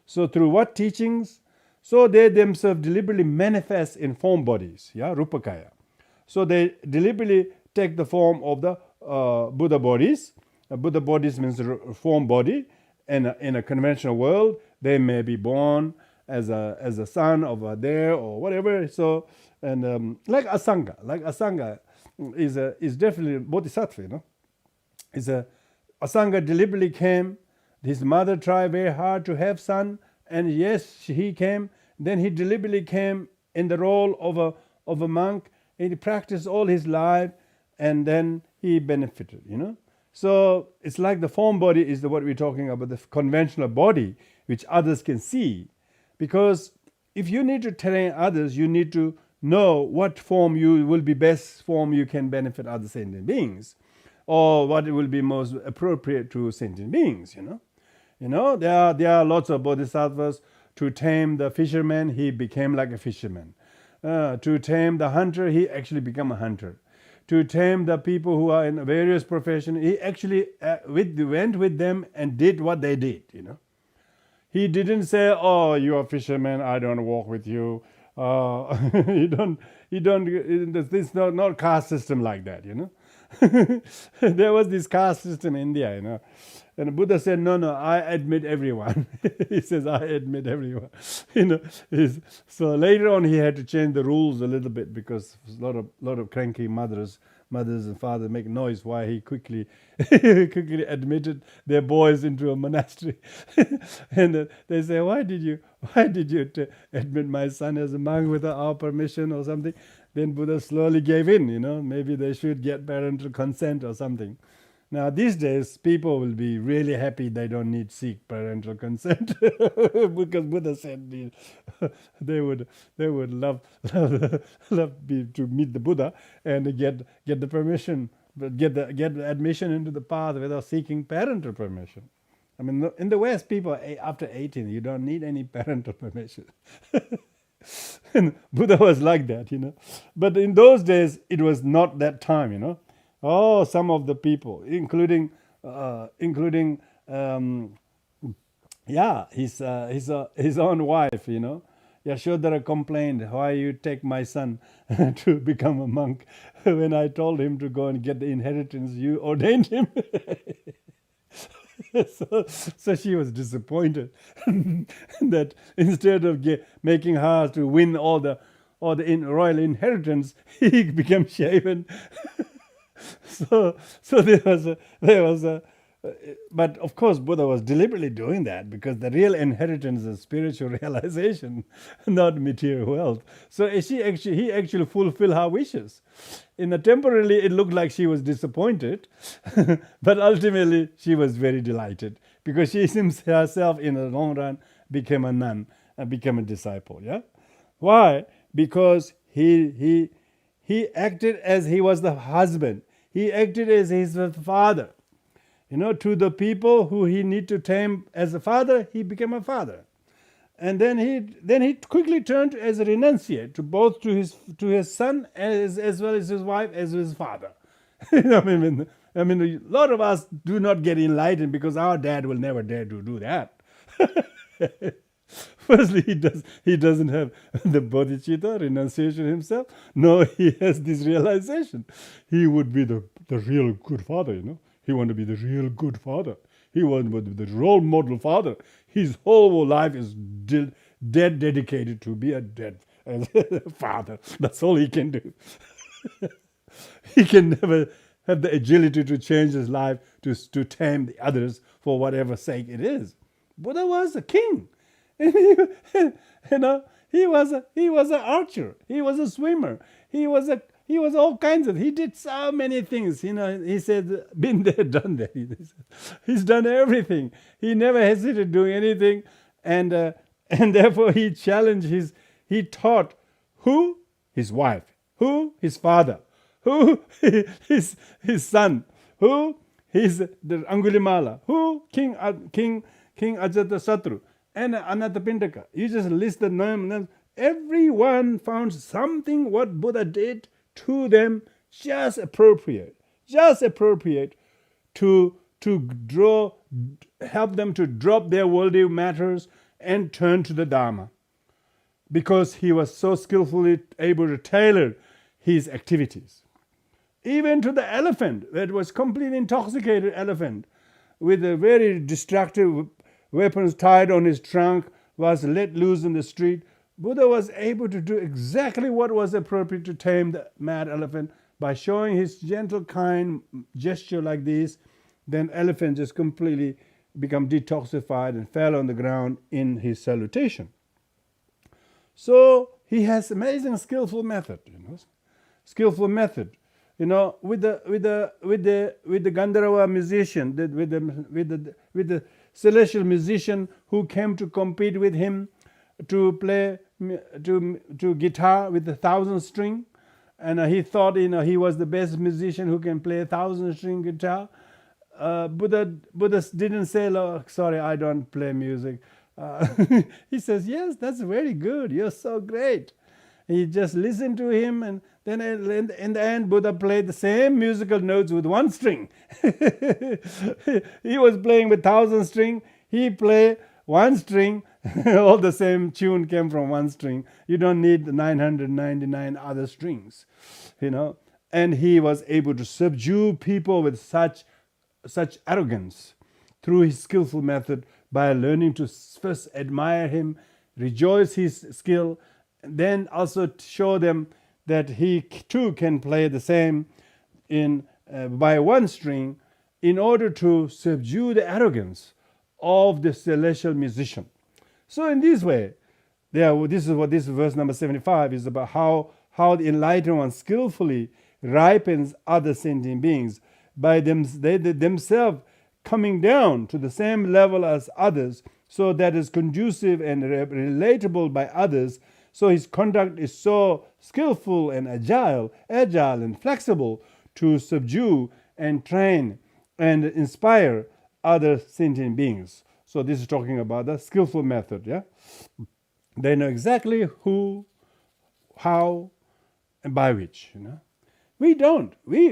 So through what teachings? So they themselves deliberately manifest in form bodies, rupakaya. So they deliberately take the form of the Buddha bodies. Buddha bodies means a form body. And in a conventional world, they may be born as a son over there or whatever. So and like Asanga is definitely bodhisattva. Asanga deliberately came. His mother tried very hard to have son, and yes, he came. Then he deliberately came in the role of a monk, and he practiced all his life, and then he benefited. So it's like the form body is what we're talking about, the conventional body which others can see. Because if you need to train others, you need to know what form you will be best form you can benefit other sentient beings, or what will be most appropriate to sentient beings. There are lots of bodhisattvas. To tame the fisherman, he became like a fisherman. To tame the hunter, he actually became a hunter. To tame the people who are in various professions, he actually went with them and did what they did. He didn't say, "Oh, you're a fisherman, I don't walk with you." You don't. This is not caste system like that. There was this caste system in India. And Buddha said, "No, I admit everyone." He says, "I admit everyone." So later on, he had to change the rules a little bit because a lot of cranky mothers and fathers make noise. Why he quickly admitted their boys into a monastery, and they say, "Why did you admit my son as a monk without our permission or something?" Then Buddha slowly gave in. Maybe they should get parental consent or something. Now these days, people will be really happy they don't need seek parental consent because Buddha said they would love to meet the Buddha and get the permission, but get the admission into the path without seeking parental permission. I mean, in the West, people after 18, you don't need any parental permission. And Buddha was like that, But in those days, it was not that time, Oh, some of the people, including his own wife, Yashodhara complained, "Why you take my son to become a monk? When I told him to go and get the inheritance, you ordained him." So she was disappointed that instead of making her to win all the royal inheritance, he became shaven. So there was a but of course Buddha was deliberately doing that because the real inheritance is spiritual realization, not material wealth. So he actually fulfilled her wishes. Temporarily it looked like she was disappointed, but ultimately she was very delighted because she herself in the long run became a nun and became a disciple. Yeah, why? Because he He acted as he was the husband. He acted as his father. To the people who he need to tame as a father, he became a father. And then he quickly turned as a renunciate to both to his son as well as his wife as his father. I mean, a lot of us do not get enlightened because our dad will never dare to do that. Firstly, he doesn't have the bodhicitta, renunciation himself. No, he has this realization. He would be the real good father, He wanted to be the real good father. He wanted to be the role model father. His whole life is dead dedicated to be a dead father. That's all he can do. He can never have the agility to change his life to tame the others for whatever sake it is. Buddha was a king. He was an archer. He was a swimmer. He was all kinds of. He did so many things. He said, been there, done that. He's done everything. He never hesitated doing anything, and therefore he challenged he taught who his wife, who his father, who his son, who the Angulimala, who King Ajatasattu, and Anathapindaka. You just list the names. Everyone found something what Buddha did to them just appropriate to help them to drop their worldly matters and turn to the Dharma, because he was so skillfully able to tailor his activities. Even to the elephant, that was completely intoxicated elephant, with a very destructive weapons tied on his trunk, was let loose in the street. Buddha was able to do exactly what was appropriate to tame the mad elephant by showing his gentle, kind gesture like this. Then elephant just completely become detoxified and fell on the ground in his salutation. So he has amazing skillful method, skillful method. With the Gandharva musician, with the celestial musician who came to compete with him to play to guitar with 1,000 string, and he thought he was the best musician who can play 1,000 string guitar. Buddha didn't say, sorry, I don't play music. He says, yes, that's very good. You're so great. He just listened to him, and then in the end, Buddha played the same musical notes with one string. He was playing with 1,000 string. He played one string. All the same tune came from one string. You don't need the 999 other strings, And he was able to subdue people with such arrogance through his skillful method by learning to first admire him, rejoice his skill, then also show them that he too can play the same by one string, in order to subdue the arrogance of the celestial musician. So in this way, this is what this verse number 75 is about, how the enlightened one skillfully ripens other sentient beings by themselves coming down to the same level as others, so that is conducive and relatable by others. So his conduct is so skillful and agile and flexible to subdue and train and inspire other sentient beings. So this is talking about the skillful method. Yeah, they know exactly who, how, and by which. We don't. We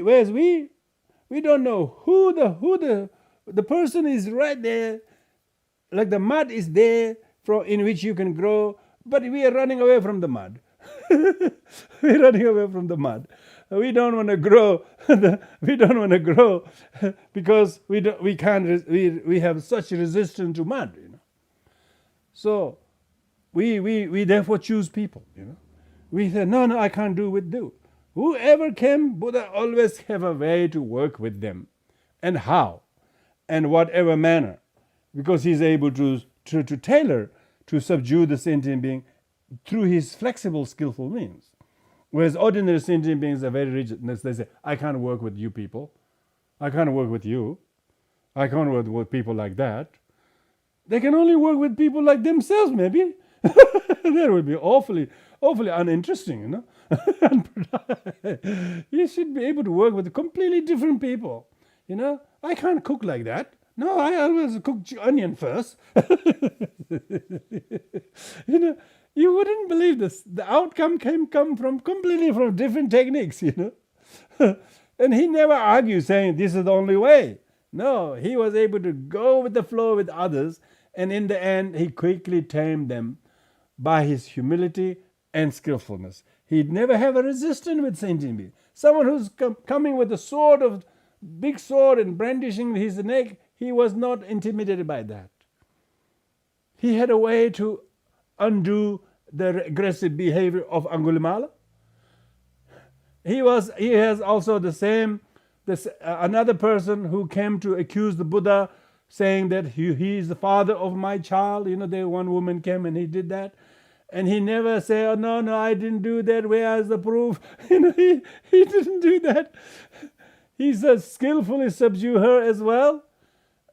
don't know who the person is right there, like the mud is there in which you can grow. But we are running away from the mud. We're running away from the mud. We don't want to grow. We don't want to grow because we can't. We have such resistance to mud. So we therefore choose people. We say no, I can't do. Whoever came, Buddha always have a way to work with them, and how, and whatever manner, because he's able to tailor, to subdue the sentient being through his flexible, skillful means. Whereas ordinary sentient beings are very rigid. They say, I can't work with you people. I can't work with you. I can't work with people like that. They can only work with people like themselves, maybe. That would be awfully awfully uninteresting, you know. You should be able to work with completely different people. You know, I can't cook like that. No, I always cook onion first. You know, you wouldn't believe this. The outcome come from completely from different techniques, you know. And he never argued saying this is the only way. No, he was able to go with the flow with others, and in the end, he quickly tamed them by his humility and skillfulness. He'd never have a resistance with sentient being. Someone who's coming with a sword of big sword and brandishing his neck, he was not intimidated by that. He had a way to undo the aggressive behavior of Angulimala. He has also the same. Another person who came to accuse the Buddha, saying that he is the father of my child. You know, one woman came and he did that. And he never said, oh, no, I didn't do that. Where is the proof? You know, he didn't do that. He skillfully subdue her as well.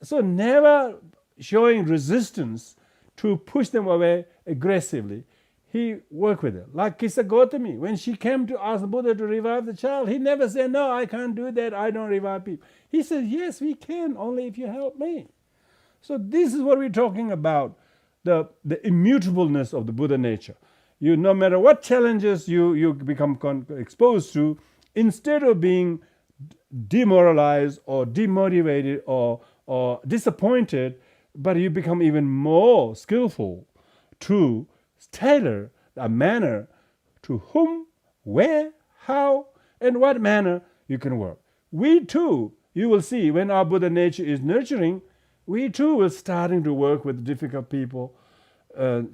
So never showing resistance to push them away aggressively. He worked with her. Like Kisa Gautami, when she came to ask the Buddha to revive the child, he never said, no, I can't do that. I don't revive people. He said, yes, we can, only if you help me. So this is what we're talking about. The immutableness of the Buddha nature. You, no matter what challenges you become exposed to, instead of being demoralized or demotivated or disappointed, but you become even more skillful to tailor a manner to whom, where, how, and what manner you can work. We too, you will see, when our Buddha nature is nurturing, we too will starting to work with difficult people,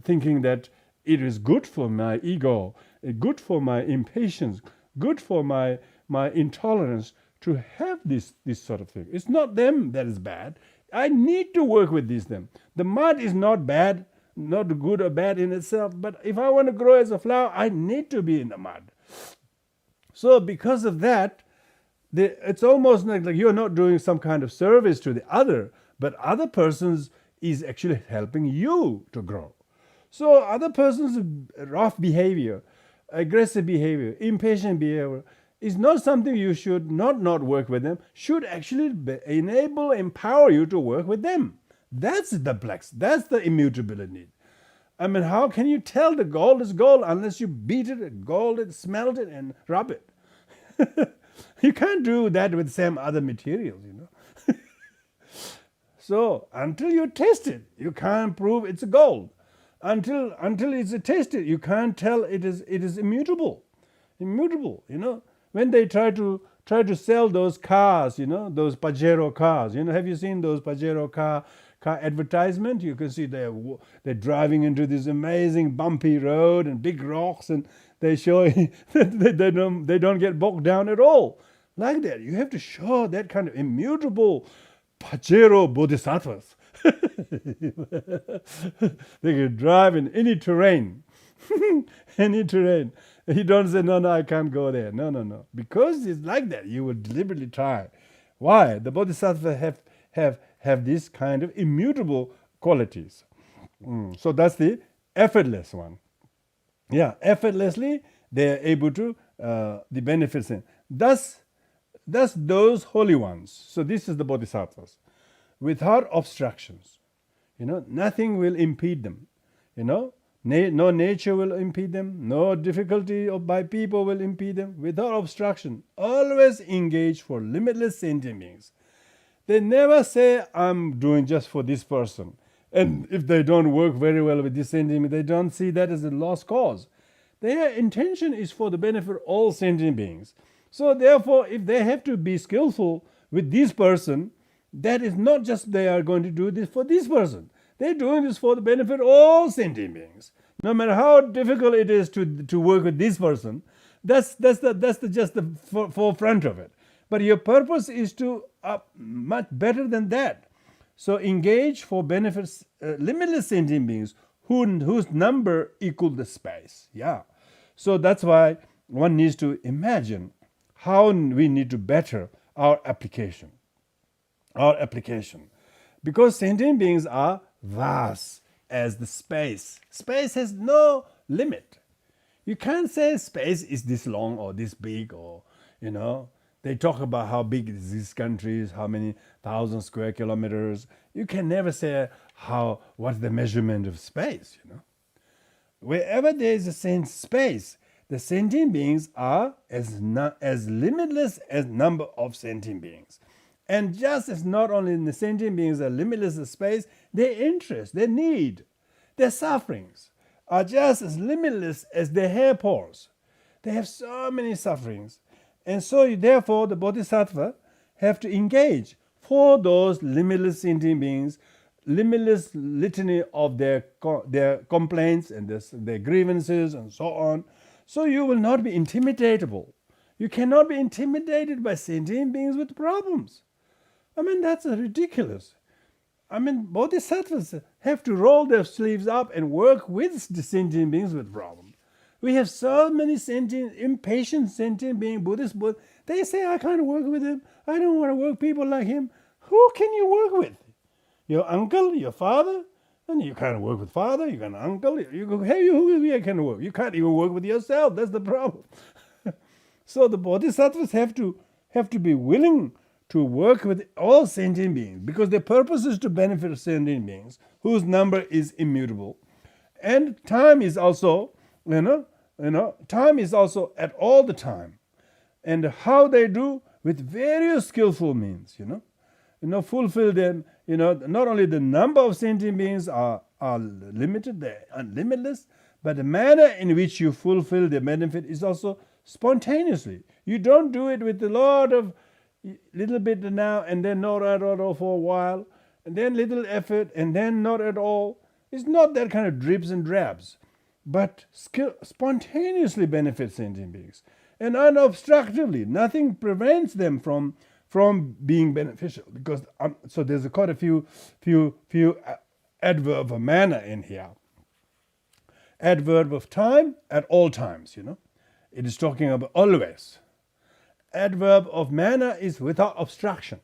thinking that it is good for my ego, good for my impatience, good for my intolerance to have this sort of thing. It's not them that is bad. I need to work with them. The mud is not bad, not good or bad in itself, but if I want to grow as a flower, I need to be in the mud. So because of that, it's almost like you're not doing some kind of service to the other, but other persons is actually helping you to grow. So other person's rough behavior, aggressive behavior, impatient behavior is not something you should not work with them, should actually enable, empower you to work with them. That's the plex. That's the immutability. I mean, how can you tell the gold is gold unless you beat it, gold it, smelt it, and rub it? You can't do that with some other materials, you know. So until you test it, you can't prove it's gold. Until it's tested, you can't tell it is immutable. Immutable, you know. When they try to sell those cars, you know, those Pajero cars, you know, have you seen those Pajero car advertisement? You can see they're driving into this amazing bumpy road and big rocks, and they show that they don't get bogged down at all. Like that, you have to show that kind of immutable Pajero bodhisattvas. They can drive in any terrain. Any terrain. You don't say, no, I can't go there. No. Because it's like that, you will deliberately try. Why? The bodhisattvas have this kind of immutable qualities. So that's the effortless one. Yeah, effortlessly they are able to the benefits. Thus those holy ones. So this is the bodhisattvas. Without obstructions. You know, nothing will impede them. You know, no nature will impede them. No difficulty by people will impede them. Without obstruction. Always engage for limitless sentient beings. They never say, I'm doing just for this person. And if they don't work very well with this sentient being, they don't see that as a lost cause. Their intention is for the benefit of all sentient beings. So therefore, if they have to be skillful with this person, that is not just they are going to do this for this person. They're doing this for the benefit of all sentient beings. No matter how difficult it is to work with this person, that's just the forefront of it. But your purpose is to much better than that. So engage for benefits, limitless sentient beings whose number equal the space. Yeah. So that's why one needs to imagine how we need to better our application. Because sentient beings are vast as the space. Space has no limit. You can't say space is this long or this big, or, they talk about how big is this country is, how many thousand square kilometers. You can never say what's the measurement of space, Wherever there is a sense space, the sentient beings are as limitless as number of sentient beings. And just as not only the sentient beings are limitless as space, their interest, their need, their sufferings are just as limitless as their hair pores. They have so many sufferings. And so therefore the bodhisattva have to engage for those limitless sentient beings, limitless litany of their complaints and their grievances and so on. So you will not be intimidatable. You cannot be intimidated by sentient beings with problems. That's ridiculous. Bodhisattvas have to roll their sleeves up and work with the sentient beings with problems. We have so many impatient sentient beings, Buddhists, they say, I can't work with him. I don't want to work with people like him. Who can you work with? Your uncle, your father? And you can't work with father, you got an uncle. You go, hey, who can work? You can't even work with yourself. That's the problem. So the bodhisattvas have to be willing to work with all sentient beings, because their purpose is to benefit sentient beings whose number is immutable. And time is also, time is also at all the time. And how they do with various skillful means, fulfill them. Not only the number of sentient beings are limited, they are limitless, but the manner in which you fulfill the benefit is also spontaneously. You don't do it with a lot of little bit now and then not at all for a while, and then little effort and then not at all. It's not that kind of drips and drabs, but spontaneously benefits sentient beings. And unobstructively, nothing prevents them from being beneficial, because so there's quite a few adverb of manner in here. Adverb of time, at all times, It is talking about always. Adverb of manner is without obstruction.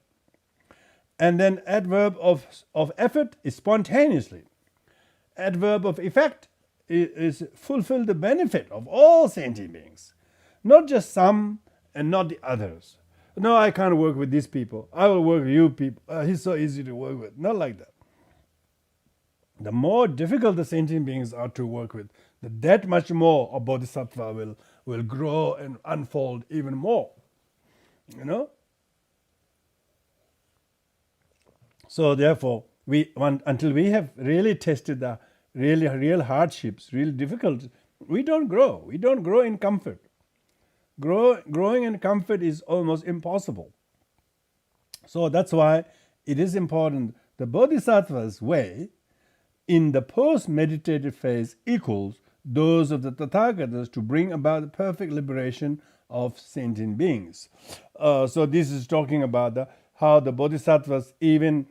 And then adverb of effort is spontaneously. Adverb of effect is fulfill the benefit of all sentient beings, not just some and not the others. No, I can't work with these people. I will work with you people. He's so easy to work with. Not like that. The more difficult the sentient beings are to work with, that much more a bodhisattva will grow and unfold even more. So therefore, until we have really tested the real hardships, real difficulties, we don't grow. We don't grow in comfort. Growing in comfort is almost impossible. So that's why it is important. The bodhisattva's way in the post-meditative phase equals those of the Tathagatas to bring about the perfect liberation of sentient beings. So this is talking about how the bodhisattvas even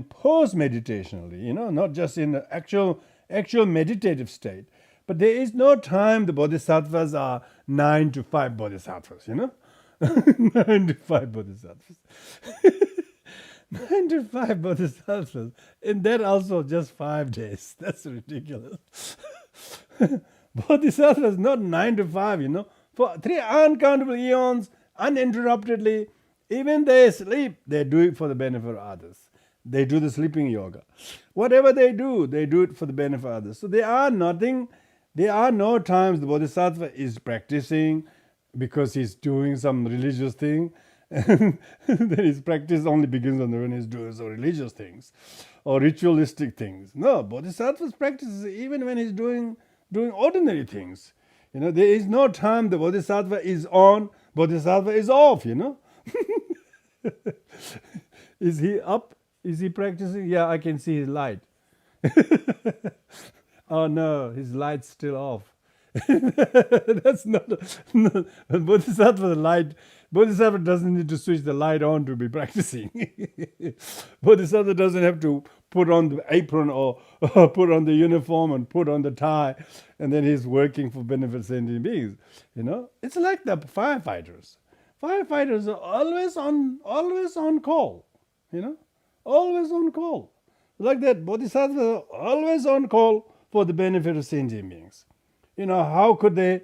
post-meditationally, not just in the actual meditative state, but there is no time the bodhisattvas are 9 to 5 bodhisattvas, 9 to 5 bodhisattvas. 9 to 5 bodhisattvas, and that also just 5 days. That's ridiculous. Bodhisattvas not 9 to 5, for 3 uncountable eons, uninterruptedly. Even they sleep, they do it for the benefit of others. They do the sleeping yoga. Whatever they do it for the benefit of others. So there are no times the bodhisattva is practicing because he's doing some religious thing. Then his practice only begins when he's doing some religious things or ritualistic things. No, bodhisattva's practices even when he's doing ordinary things. There is no time the bodhisattva is on, bodhisattva is off, Is he up? Is he practicing? Yeah, I can see his light. Oh no, his light's still off. That's not Bodhisattva. Bodhisattva doesn't need to switch the light on to be practicing. Bodhisattva doesn't have to put on the apron or put on the uniform and put on the tie, and then he's working for benefit sentient beings. It's like the firefighters. Firefighters are always on call. Always on call. Like that, bodhisattvas are always on call for the benefit of sentient beings. How could they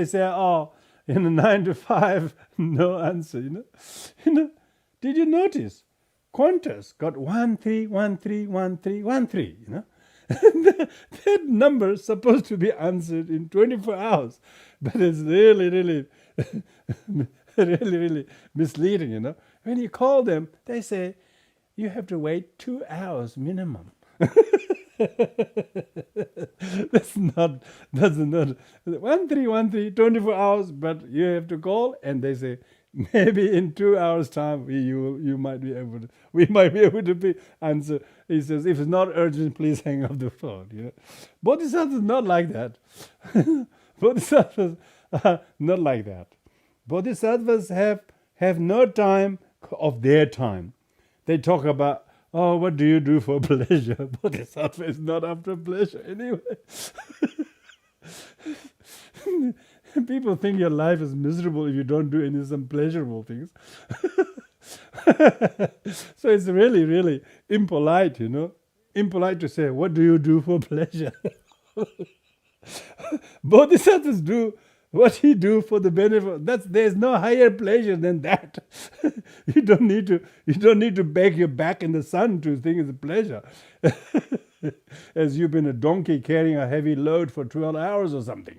say, oh, 9 to 5, no answer, Did you notice? Qantas got 13131313, that number is supposed to be answered in 24 hours, but it's really, really, really, really misleading, When you call them, they say, you have to wait 2 hours minimum. That's not 1313 24 hours, but you have to call, and they say maybe in 2 hours time we might be able to be answer. He says, if it's not urgent, please hang up the phone. Bodhisattvas not like that. Bodhisattvas are not like that. Bodhisattvas have no time of their time. They talk about, oh, what do you do for pleasure? Bodhisattva is not after pleasure anyway. People think your life is miserable if you don't do some pleasurable things. So it's really, really impolite, Impolite to say, what do you do for pleasure? Bodhisattvas do what he do for the benefit. There's no higher pleasure than that. You don't need to bake your back in the sun to think it's a pleasure. As you've been a donkey carrying a heavy load for 12 hours or something,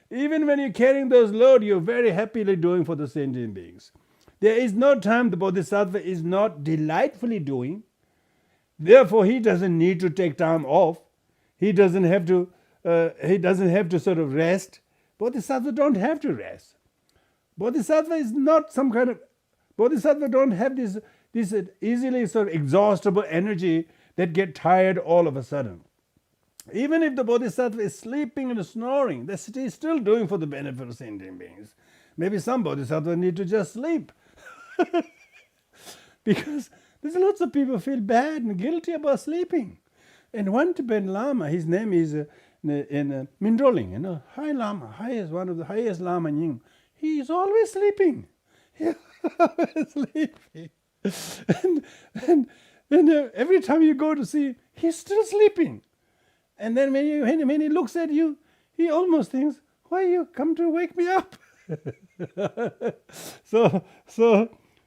Even when you're carrying those load, you're very happily doing for the sentient beings. There is no time the Bodhisattva is not delightfully doing. Therefore, he doesn't need to take time off. He doesn't have to sort of rest. Bodhisattva don't have to rest. Bodhisattva is not some kind of... Bodhisattva don't have this easily sort of exhaustible energy that get tired all of a sudden. Even if the Bodhisattva is sleeping and snoring, that's he's still doing for the benefit of sentient beings. Maybe some Bodhisattva need to just sleep. Because there's lots of people feel bad and guilty about sleeping. And one Tibetan Lama, his name is Mindroling, high Lama, one of the highest Lama Nying. He is always sleeping. He's always sleeping. And every time you go to see him, he's still sleeping. And then when he looks at you, he almost thinks, why you come to wake me up?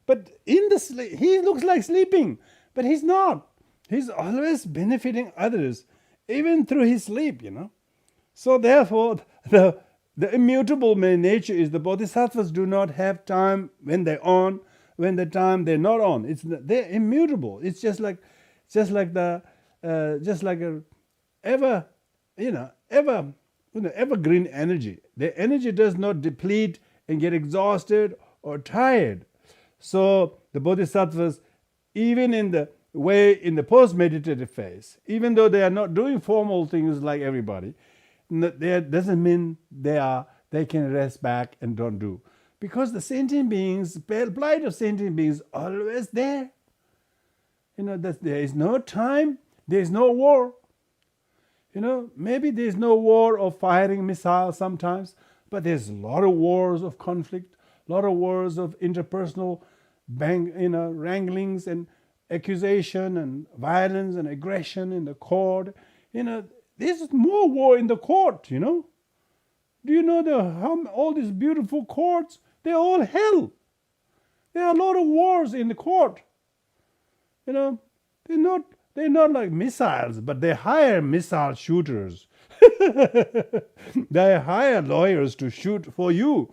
But in the sleep, he looks like sleeping, but he's not. He's always benefiting others, even through his sleep, So therefore, the immutable nature is the Bodhisattvas do not have time when they're on, when the time they're not on. They're immutable. It's just like a evergreen energy. The energy does not deplete and get exhausted or tired. So the Bodhisattvas, even in the post-meditative phase, even though they are not doing formal things like everybody, that doesn't mean they can rest back and don't do. Because the sentient beings, plight of sentient beings, always there. That there is no time, there is no war. Maybe there's no war of firing missiles sometimes, but there's a lot of wars of conflict, a lot of wars of interpersonal wranglings and accusation and violence and aggression in the court. There's more war in the court, Do you know all these beautiful courts? They're all hell. There are a lot of wars in the court. They're not like missiles, but they hire missile shooters. They hire lawyers to shoot for you.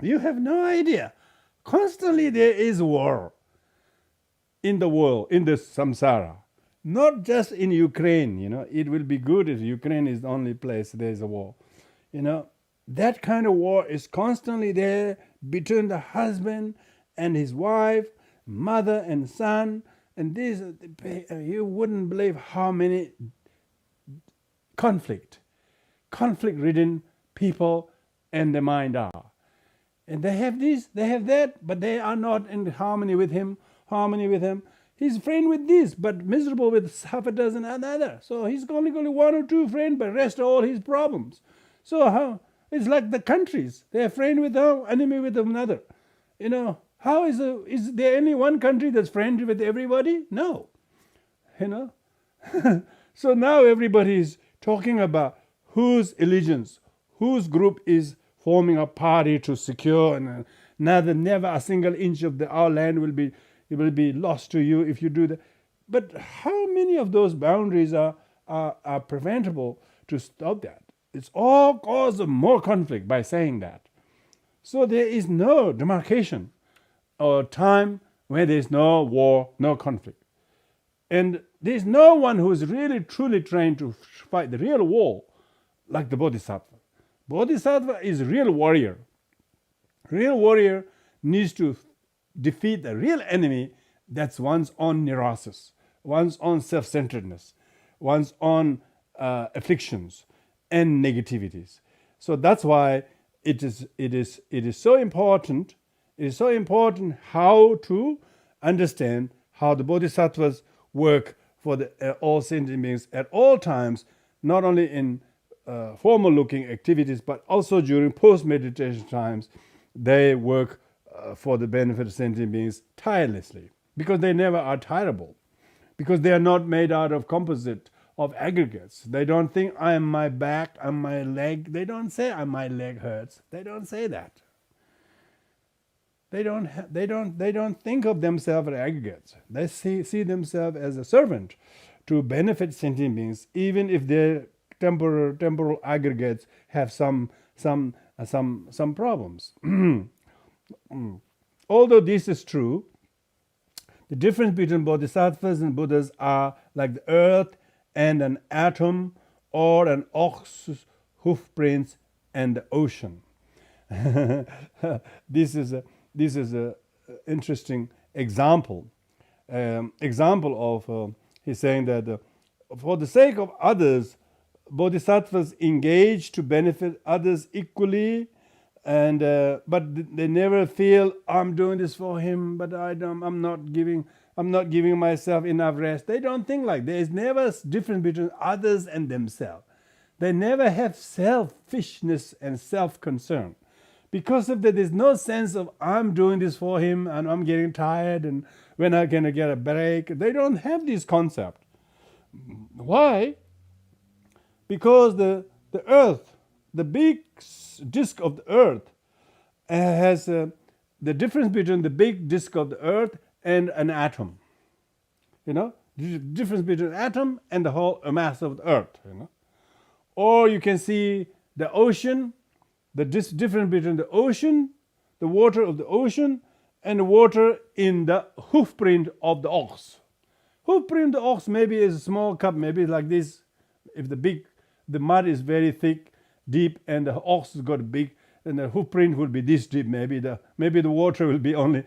You have no idea. Constantly there is war in the world, in the samsara. Not just in Ukraine, It will be good if Ukraine is the only place there is a war. That kind of war is constantly there between the husband and his wife, mother and son. And you wouldn't believe how many conflict-ridden people and the mind are. And they have this, they have that, but they are not in harmony with him. He's friend with this, but miserable with half a dozen another. So he's only got one or two friends, but rest are all his problems. So it's like the countries. They're friend with one, enemy with another. Is there any one country that's friendly with everybody? No. So now everybody is talking about whose allegiance, whose group is forming a party to secure, and never a single inch of our land will be lost to you if you do that. But how many of those boundaries are preventable to stop that? It's all cause of more conflict by saying that. So there is no demarcation or time where there is no war, no conflict. And there is no one who is really truly trained to fight the real war like the Bodhisattva. Bodhisattva is a real warrior. Real warrior needs to defeat the real enemy, that's one's own neurosis, one's own self-centeredness, one's own afflictions and negativities. So that's why it is so important. It is so important how to understand how the Bodhisattvas work for all sentient beings at all times, not only in formal-looking activities, but also during post-meditation times. They work for the benefit of sentient beings tirelessly, because they never are tireable, because they are not made out of composite of aggregates. They don't think I am my back, I'm my leg. They don't say my leg hurts. They don't say that. They don't think of themselves as aggregates. They see themselves as a servant to benefit sentient beings, even if their temporal aggregates have some problems. Although this is true, the difference between bodhisattvas and Buddhas are like the earth and an atom, or an ox's hoof prints and the ocean. This is a interesting example. Of he's saying that for the sake of others, bodhisattvas engage to benefit others equally, and but they never feel I'm doing this for him, but I'm not giving myself enough rest. They don't think like there is never a difference between others and themselves. They never have selfishness and self-concern. Because of that, there's no sense of I'm doing this for him and I'm getting tired and when I'm going to get a break. They don't have this concept. Why? Because the earth, the big disk of the earth, has the difference between the big disk of the earth and an atom. The difference between an atom and the whole mass of the earth. Or you can see the ocean, the difference between the ocean, the water of the ocean, and the water in the hoof print of the ox. Hoof print of the ox maybe is a small cup, maybe like this. If the mud is very thick, deep, and the ox has got a big, and the hoof print will be this deep. Maybe the water will be only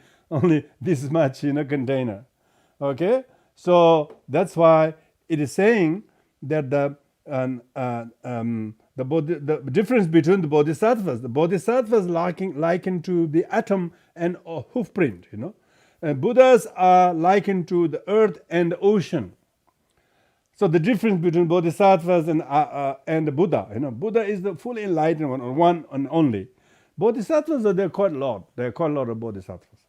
this much in a container. Okay, so that's why it is saying that the difference between the bodhisattvas likened to the atom and hoof print, and Buddhas are likened to the earth and the ocean. So the difference between bodhisattvas and the Buddha, Buddha is the fully enlightened one and only. Bodhisattvas there are quite a lot. There are quite a lot of bodhisattvas.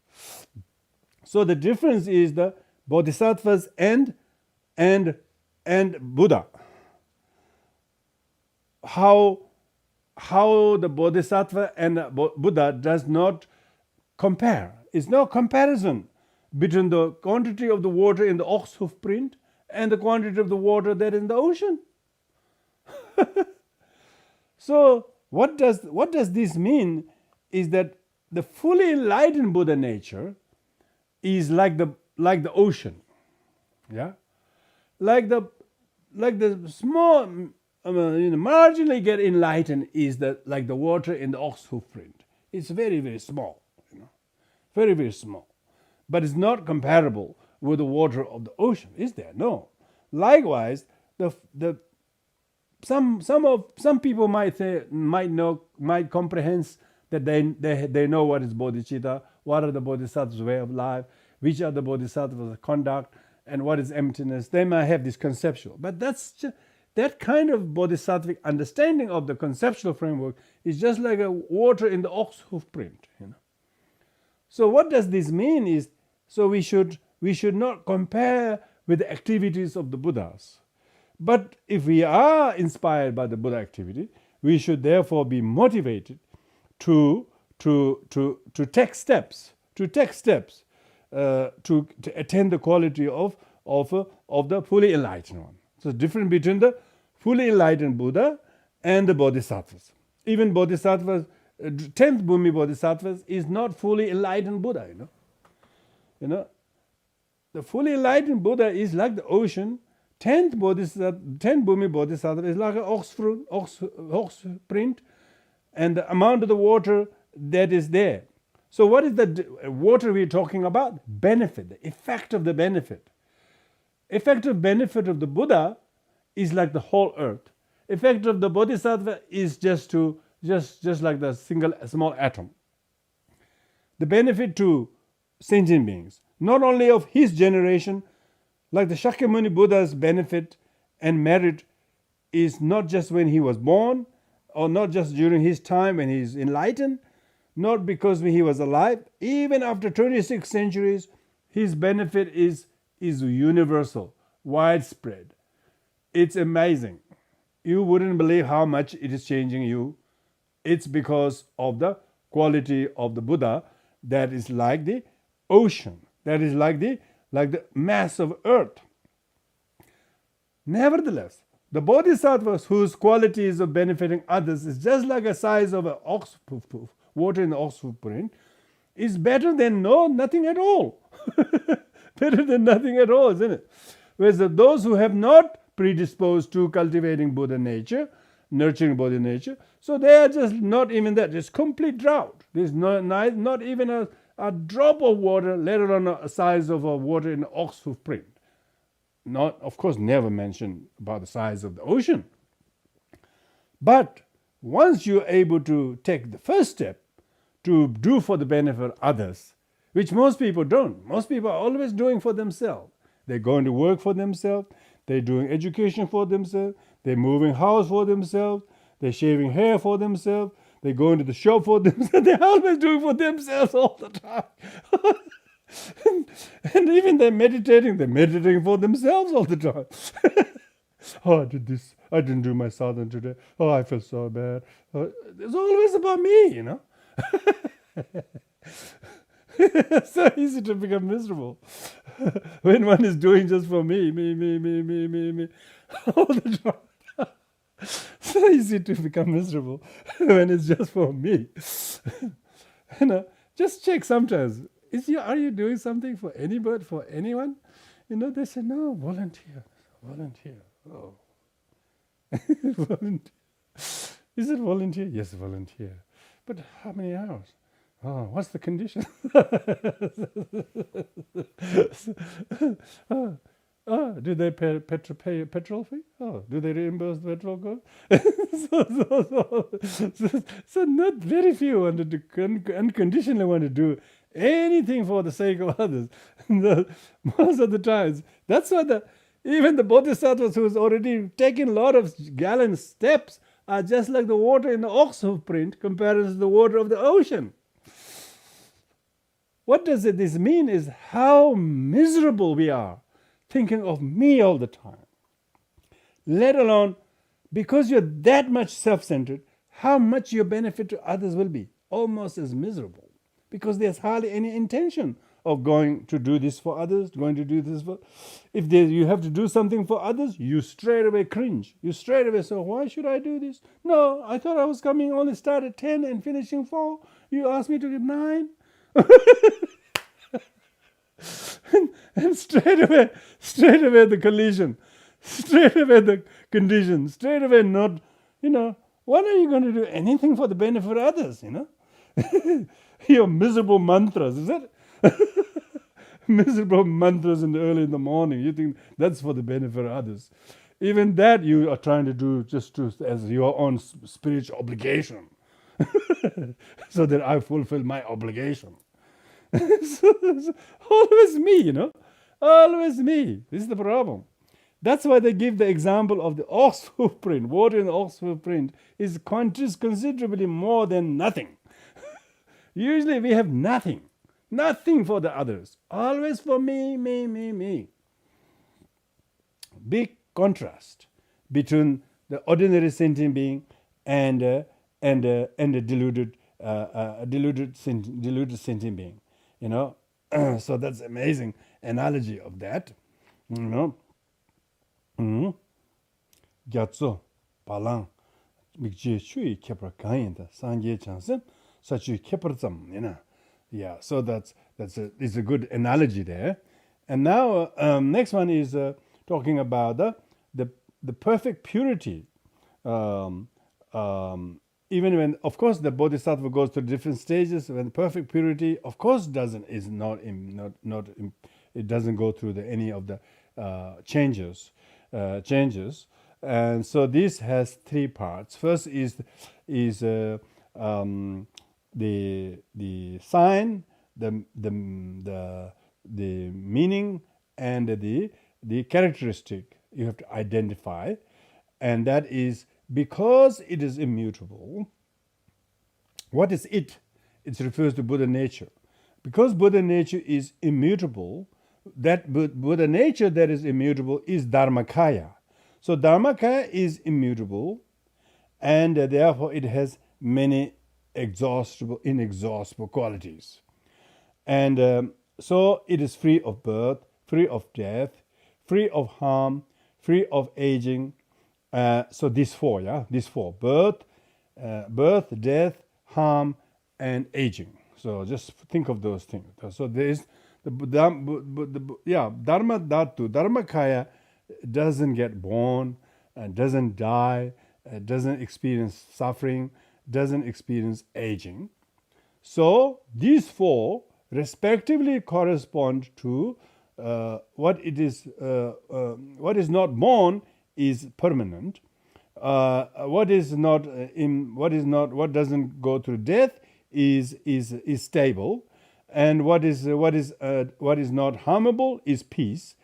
So the difference is the bodhisattvas and Buddha. How the bodhisattva and Buddha does not compare. It's no comparison between the quantity of the water in the ox hoof print and the quantity of the water that is in the ocean. So what does this mean is that the fully enlightened Buddha nature is like the ocean. Yeah? Like the small marginally get enlightened is like the water in the ox hoof print. It's very, very small, very, very small. But it's not comparable with the water of the ocean, is there? No. Likewise, some people might comprehend that they know what is bodhicitta, what are the bodhisattvas' way of life, which are the bodhisattvas' conduct, and what is emptiness. They might have this conceptual, but that kind of bodhisattvic understanding of the conceptual framework is just like a water in the ox hoof print. So what does this mean is, so we should not compare with the activities of the Buddhas. But if we are inspired by the Buddha activity, we should therefore be motivated to take steps, to attain the quality of the fully enlightened one. So difference between the fully enlightened Buddha and the Bodhisattvas. Even Bodhisattvas, 10th Bhumi Bodhisattvas is not fully enlightened Buddha, You know, the fully enlightened Buddha is like the ocean. 10th Bhumi Bodhisattva is like an ox print, and the amount of the water that is there. So what is the water we're talking about? Benefit, the effect of the benefit. Effective benefit of the Buddha is like the whole earth. Effect of the Bodhisattva is just like the small atom. The benefit to sentient beings, not only of his generation, like the Shakyamuni Buddha's benefit and merit is not just when he was born, or not just during his time when he's enlightened, not because he was alive. Even after 26 centuries, his benefit is universal, widespread. It's amazing. You wouldn't believe how much it is changing you. It's because of the quality of the Buddha that is like the ocean, that is like the mass of earth. Nevertheless, the Bodhisattvas whose qualities of benefiting others is just like the size of an ox water in the ox print is better than nothing at all. Better than nothing at all, isn't it? Whereas those who have not predisposed to cultivating Buddha nature, nurturing Buddha nature, so they are just not even that. It's complete drought. There's not even a drop of water, let alone a size of a water in the ox print. Not, of course, never mentioned about the size of the ocean. But once you're able to take the first step to do for the benefit of others, which most people don't. Most people are always doing for themselves. They're going to work for themselves. They're doing education for themselves. They're moving house for themselves. They're shaving hair for themselves. They're going to the shop for themselves. They're always doing for themselves all the time. and even they're meditating for themselves all the time. Oh, I did this. I didn't do my sadhana today. Oh, I feel so bad. It's always about me, It's so easy to become miserable when one is doing just for me, all the time. So easy to become miserable when it's just for me. Just check sometimes. Are you doing something for anybody, for anyone? They say, no, volunteer. Oh. Volunteer. Is it volunteer? Yes, volunteer. But how many hours? Oh, what's the condition? Do they pay petrol fee? Oh, do they reimburse the petrol cost? So not very few want to unconditionally want to do anything for the sake of others. Most of the times, that's why even the Bodhisattvas who's already taken a lot of gallant steps are just like the water in the ox print compared to the water of the ocean. What does this mean is how miserable we are thinking of me all the time. Let alone, because you're that much self-centered, how much your benefit to others will be. Almost as miserable. Because there's hardly any intention of going to do this for others, going to do this for... If you have to do something for others, you straight away cringe. You straight away say, why should I do this? No, I thought I was coming only start at 10 and finishing 4. You asked me to get 9. And straight away the collision, straight away the condition, straight away not, when are you going to do anything for the benefit of others, Your miserable mantras, is it? Miserable mantras early in the morning, you think that's for the benefit of others. Even that you are trying to do just as your own spiritual obligation. So that I fulfill my obligation. So, always me, always me. This is the problem. That's why they give the example of the ox print. Water in the ox print is considerably more than nothing. Usually we have nothing for the others. Always for me. big contrast between the ordinary sentient being and a deluded sentient being. So that's amazing analogy of that. Gyatso palang mikje chui kepra kayinda sanje chansem sachu kepratsam. Yeah, so it's a good analogy there. And now next one is talking about the perfect purity. Even when, of course, the bodhisattva goes through different stages, when perfect purity, of course, it doesn't go through any of the changes. And so this has three parts. First is the sign, the meaning, and the characteristic you have to identify, and that is because it is immutable. What is it? It refers to Buddha nature. Because Buddha nature is immutable, that Buddha nature that is immutable is Dharmakaya. So Dharmakaya is immutable, and therefore it has many inexhaustible qualities. And so it is free of birth, free of death, free of harm, free of aging. So these four, birth, death, harm, and aging. So just think of those things. So there is Dharma Dhatu, Dharmakaya doesn't get born, doesn't die, doesn't experience suffering, doesn't experience aging. So these four respectively correspond to what is not born is permanent. What doesn't go through death is stable, and what is not harmable is peace,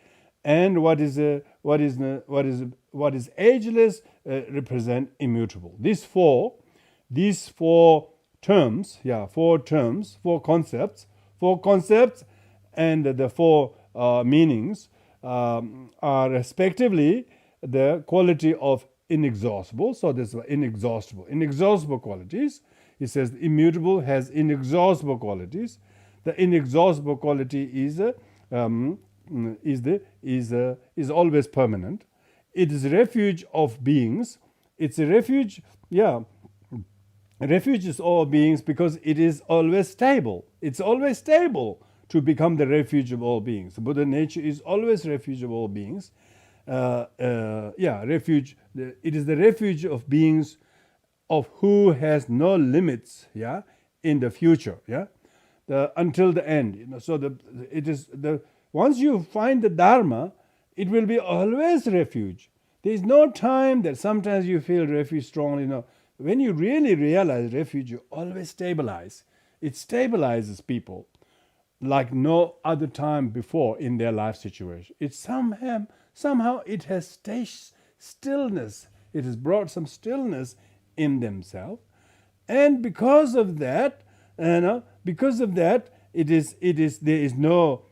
and what is ageless represent immutable. These four terms, four concepts, and the four meanings are respectively the quality of inexhaustible. So this is inexhaustible qualities. It says immutable has inexhaustible qualities. The inexhaustible quality is always permanent. It is refuge of beings. It's a refuge. Refuge is all beings because it is always stable. It's always stable to become the refuge of all beings. The Buddha nature is always refuge of all beings. Refuge. It is the refuge of beings of who has no limits. In the future. Until the end. So once you find the Dharma, it will be always refuge. There is no time that sometimes you feel refuge strongly. No. When you really realize refuge, you always stabilize. It stabilizes people like no other time before in their life situation. It somehow it has stillness. It has brought some stillness in themselves, and because of that, there is no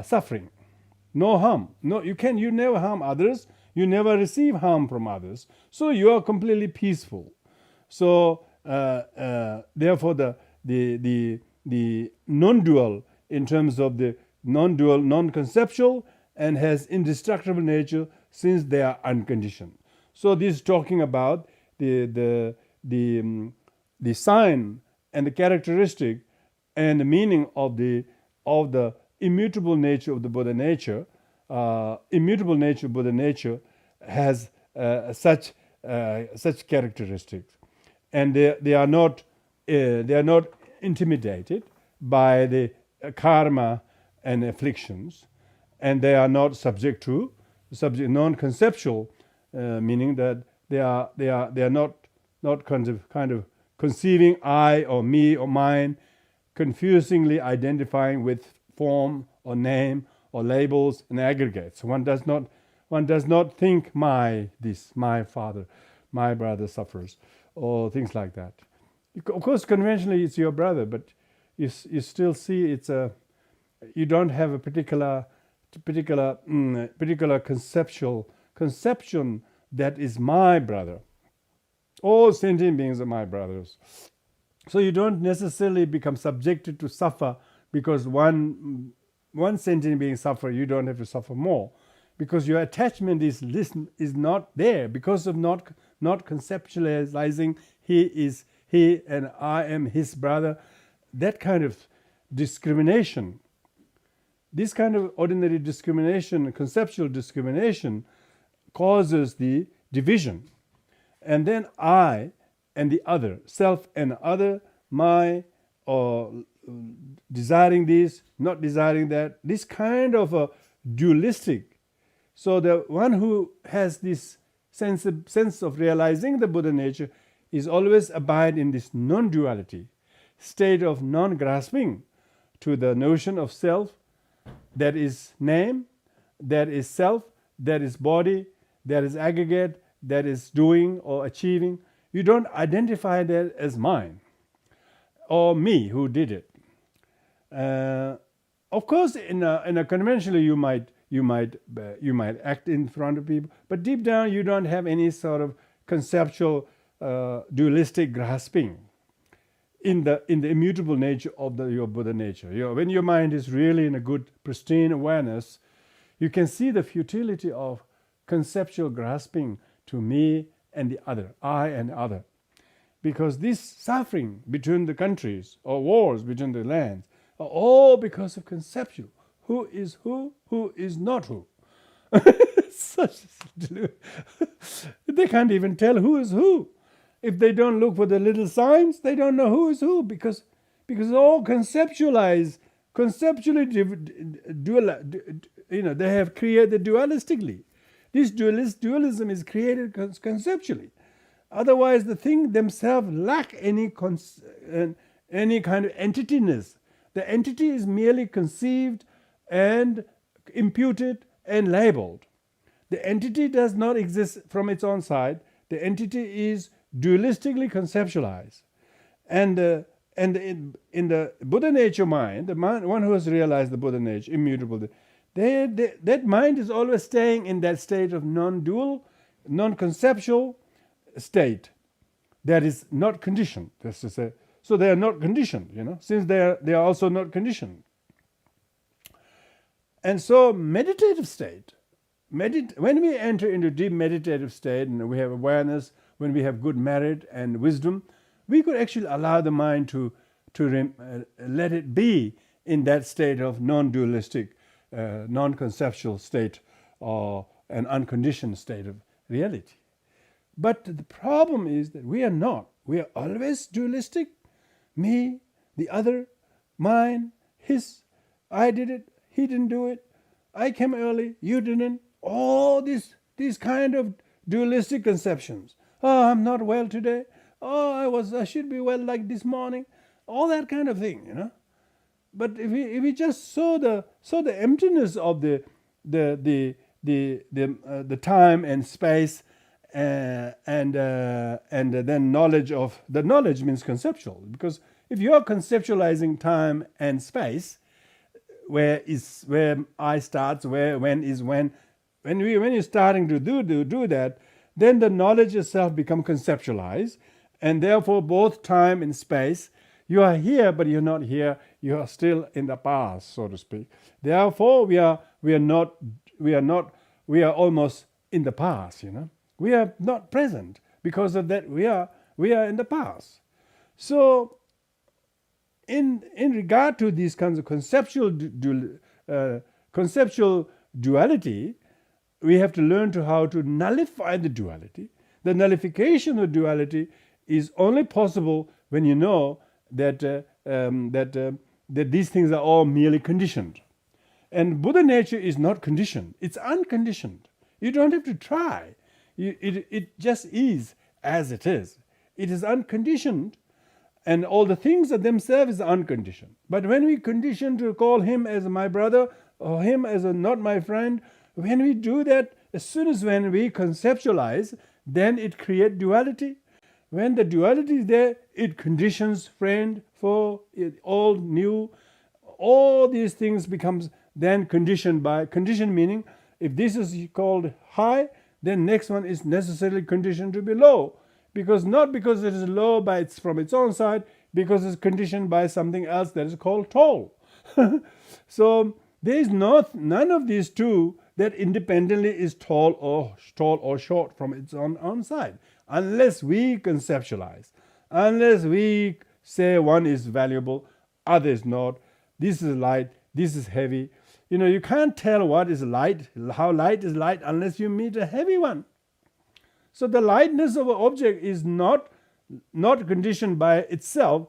suffering, no harm. No, you never harm others. You never receive harm from others. So you are completely peaceful. So therefore, the non-dual in terms of the non-dual, non-conceptual, and has indestructible nature since they are unconditioned. So this is talking about the sign and the characteristic and the meaning of the immutable nature of the Buddha nature. Immutable nature of Buddha nature has such characteristics, and they are not intimidated by the karma and afflictions, and they are not subject non-conceptual, meaning that they are not kind of conceiving I or me or mine, confusingly identifying with form or name or labels and aggregates. One does not think my father, my brother suffers, or things like that. Of course, conventionally it's your brother, but you still see you don't have a particular particular conception that is my brother. All sentient beings are my brothers. So you don't necessarily become subjected to suffer because one sentient being suffers, you don't have to suffer more, because your attachment is not there because of not conceptualizing he and I am his brother. That kind of discrimination, this kind of ordinary discrimination, conceptual discrimination, causes the division. And then I and the other, self and other, my, or desiring this, not desiring that, this kind of a dualistic. So the one who has this sense of realizing the Buddha nature is always abide in this non-duality, state of non-grasping to the notion of self, that is name, that is self, that is body, that is aggregate, that is doing or achieving. You don't identify that as mine or me who did it. Of course, in a conventionally you might act in front of people, but deep down you don't have any sort of conceptual dualistic grasping in the immutable nature of your Buddha nature. When your mind is really in a good pristine awareness, you can see the futility of conceptual grasping to me and the other, I and other. Because this suffering between the countries or wars between the lands are all because of conceptual. Who is not who. They can't even tell who is who. If they don't look for the little signs, they don't know who is who, because all conceptually they have created dualistically. This dualism is created conceptually. Otherwise, the thing themselves lack any kind of entityness. The entity is merely conceived and imputed and labeled. The entity does not exist from its own side. The entity is dualistically conceptualized. And in the Buddha nature mind, the one who has realized the Buddha nature, immutable, that mind is always staying in that state of non-dual, non-conceptual state that is not conditioned. That's to say, so they are not conditioned, since they are also not conditioned. And so meditative state, when we enter into deep meditative state and we have awareness, when we have good merit and wisdom, we could actually allow the mind to let it be in that state of non-dualistic, non-conceptual state, or an unconditioned state of reality. But the problem is that we are not. We are always dualistic. Me, the other, mine, his, I did it, he didn't do it, I came early, you didn't. All these kind of dualistic conceptions. Oh, I'm not well today. Oh, I should be well like this morning. All that kind of thing, But if we just saw the emptiness of the time and space, and then knowledge means conceptual, because if you are conceptualizing time and space, where I starts, when you're starting to do that, then the knowledge itself become conceptualized, and therefore both time and space, you are here but you're not here, you are still in the past, so to speak. Therefore we are almost in the past, We are not present. Because of that, we are in the past. So, in regard to these kinds of conceptual duality, we have to learn how to nullify the duality. The nullification of duality is only possible when you know that these things are all merely conditioned. And Buddha nature is not conditioned; it's unconditioned. You don't have to try. It just is as it is. It is unconditioned, and all the things of themselves are unconditioned. But when we condition to call him as my brother or him as not my friend, when we do that, as soon as when we conceptualize, then it creates duality. When the duality is there, it conditions friend, foe, old, new. All these things becomes then conditioned by, conditioned meaning if this is called high, then next one is necessarily conditioned to be low, because not because it is low by from its own side, because it's conditioned by something else that is called tall. So there is none of these two that independently is tall or short from its own side, unless we conceptualize, unless we say one is valuable, other is not. This is light, this is heavy. You can't tell what is light, how light is light, unless you meet a heavy one. So the lightness of an object is not conditioned by itself,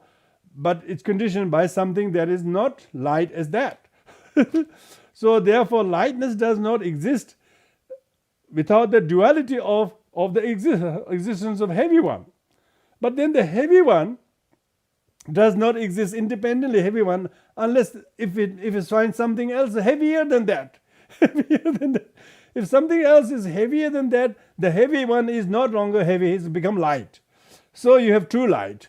but it's conditioned by something that is not light as that. So therefore lightness does not exist without the duality of the existence of heavy one. But then the heavy one does not exist independently, heavy one, unless if it finds something else heavier than that. If something else is heavier than that, the heavy one is no longer heavy, it's become light. So you have true light.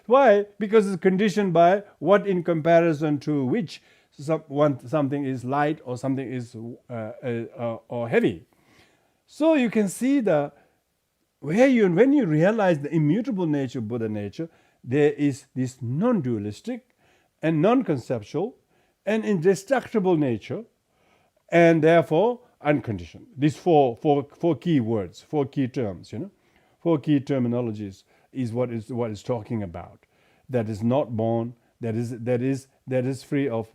Why? Because it's conditioned by what in comparison to which something is light or something is or heavy. So you can see when you realize the immutable nature of Buddha nature, there is this non-dualistic and non-conceptual and indestructible nature, and therefore unconditioned. These four key words, 4 key terms, 4 key terminologies is what is talking about. That is not born, that is free of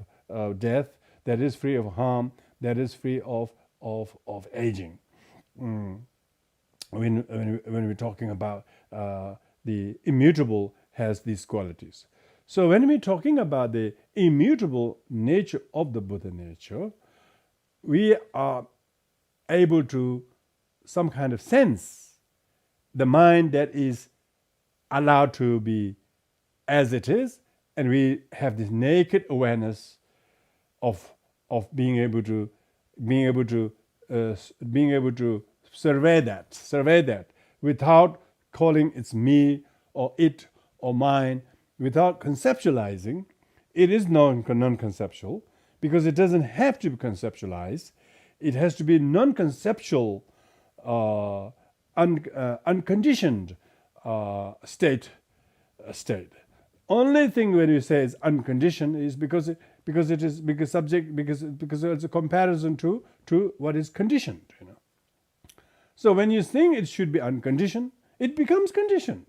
death, that is free of harm, that is free of aging. When we're talking about the immutable has these qualities. So when we're talking about the immutable nature of the Buddha nature, we are able to some kind of sense the mind that is allowed to be as it is, and we have this naked awareness of being able to survey that without calling it's me or it or mine, without conceptualizing. It is non-conceptual because it doesn't have to be conceptualized. It has to be non-conceptual, unconditioned state. Only thing when you say it's unconditioned is because it's a comparison to what is conditioned. So when you think it should be unconditioned, it becomes conditioned.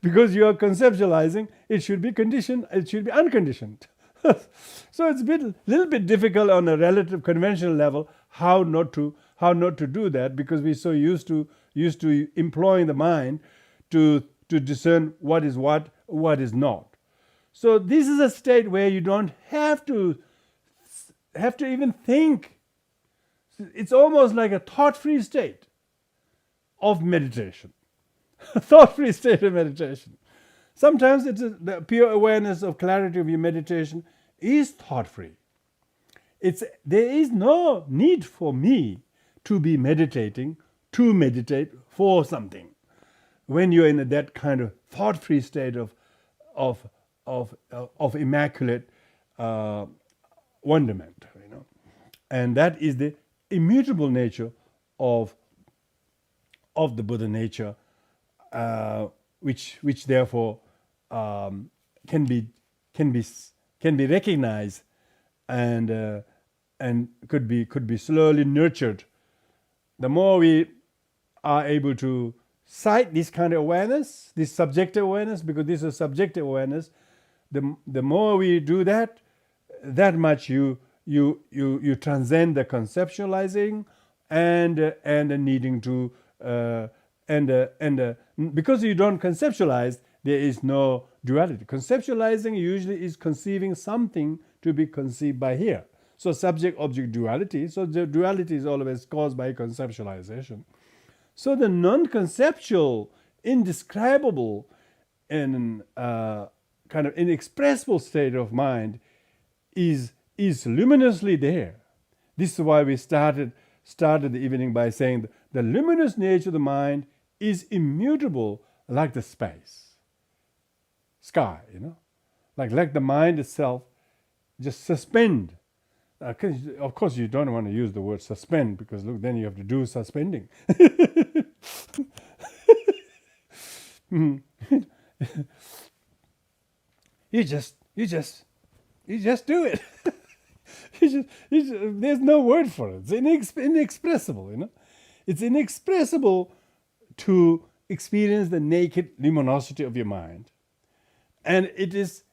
Because you are conceptualizing, it should be conditioned, it should be unconditioned. So it's a little bit difficult on a relative conventional level how not to do that, because we're so used to employing the mind to discern what is what is not. So this is a state where you don't have to even think. It's almost like a thought-free state of meditation. Thought-free state of meditation. Sometimes the pure awareness of clarity of your meditation is thought-free. There is no need for me to be meditating, to meditate for something. When you're in that kind of thought-free state of immaculate wonderment, and that is the immutable nature of the Buddha nature, which therefore can be recognized and could be slowly nurtured. The more we are able to sight this kind of awareness, this subjective awareness, because this is subjective awareness, the more we do that much you transcend the conceptualizing and the needing to because you don't conceptualize, there is no duality. Conceptualizing usually is conceiving something to be conceived by here. So subject-object duality. So the duality is always caused by conceptualization. So the non-conceptual, indescribable, and kind of inexpressible state of mind is luminously there. This is why we started the evening by saying the luminous nature of the mind is immutable like the sky, like the mind itself just suspend. Of course, you don't want to use the word suspend, because look, then you have to do suspending. you just do it. There's no word for it. It's inexpressible, It's inexpressible to experience the naked luminosity of your mind. And it is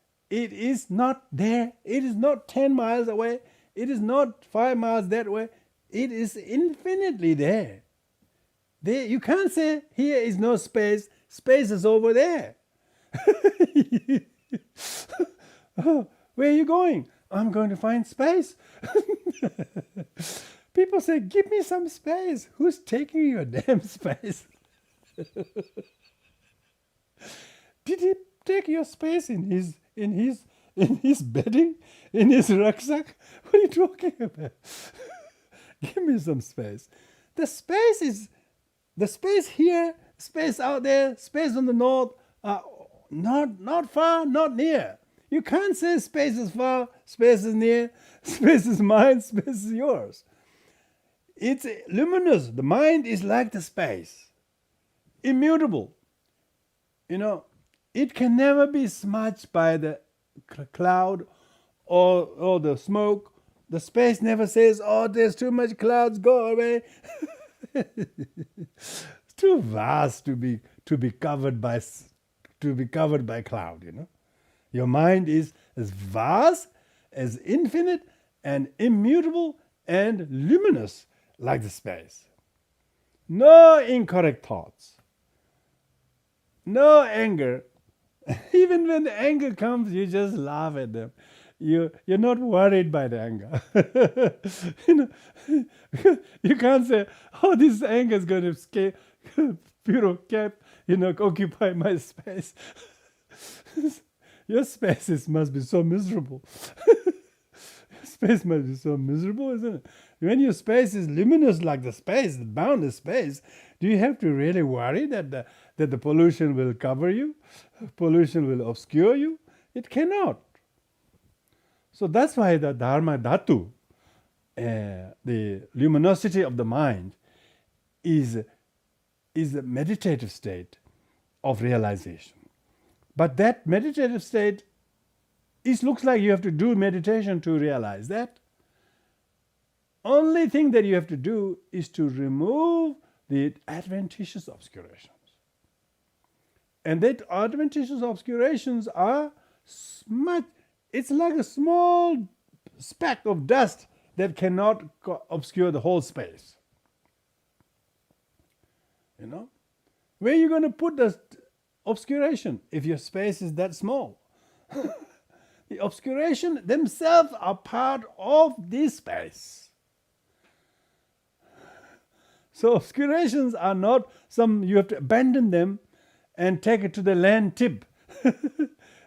not there. It is not 10 miles away. It is not 5 miles that way. It is infinitely there. You can't say, here is no space. Space is over there. Oh, where are you going? I'm going to find space. People say, give me some space. Who's taking your damn space? Did he take your space in his bedding, in his rucksack? What are you talking about? Give me some space. The space here, space out there, space on the north, not far, not near. You can't say space is far, space is near, space is mine, space is yours. It's luminous. The mind is like the space, immutable. It can never be smudged by the cloud or the smoke. The space never says, "Oh, there's too much clouds, go away." It's too vast to be covered by cloud. Your mind is as vast, as infinite, and immutable, and luminous like the space. No incorrect thoughts. No anger. Even when the anger comes, you just laugh at them. You're not worried by the anger. You can't say, "Oh, this anger is going to occupy my space." Your spaces must be so miserable. Your space must be so miserable, isn't it? When your space is luminous like the space, the boundless space, do you have to really worry that the pollution will cover you? Pollution will obscure you? It cannot. So that's why the Dharma Dhatu, the luminosity of the mind, is a meditative state of realization. But that meditative state, it looks like you have to do meditation to realize that. Only thing that you have to do is to remove the adventitious obscurations. And that adventitious obscurations are it's like a small speck of dust that cannot obscure the whole space. Where are you going to put the obscuration if your space is that small? The obscuration themselves are part of this space. So obscurations are not you have to abandon them and take it to the land tip.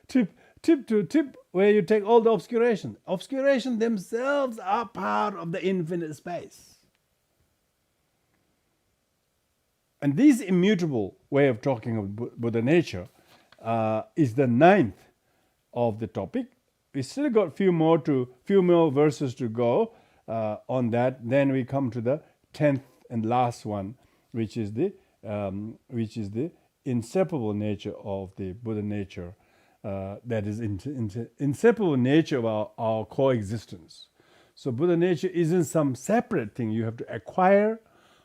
tip to tip, where you take all the obscuration. Obscuration themselves are part of the infinite space. And this immutable way of talking of Buddha nature is the 9th of the topic. We still got few more verses to go on that. Then we come to the 10th and last one, which is the inseparable nature of the Buddha nature. That is inseparable nature of our coexistence. So Buddha nature isn't some separate thing you have to acquire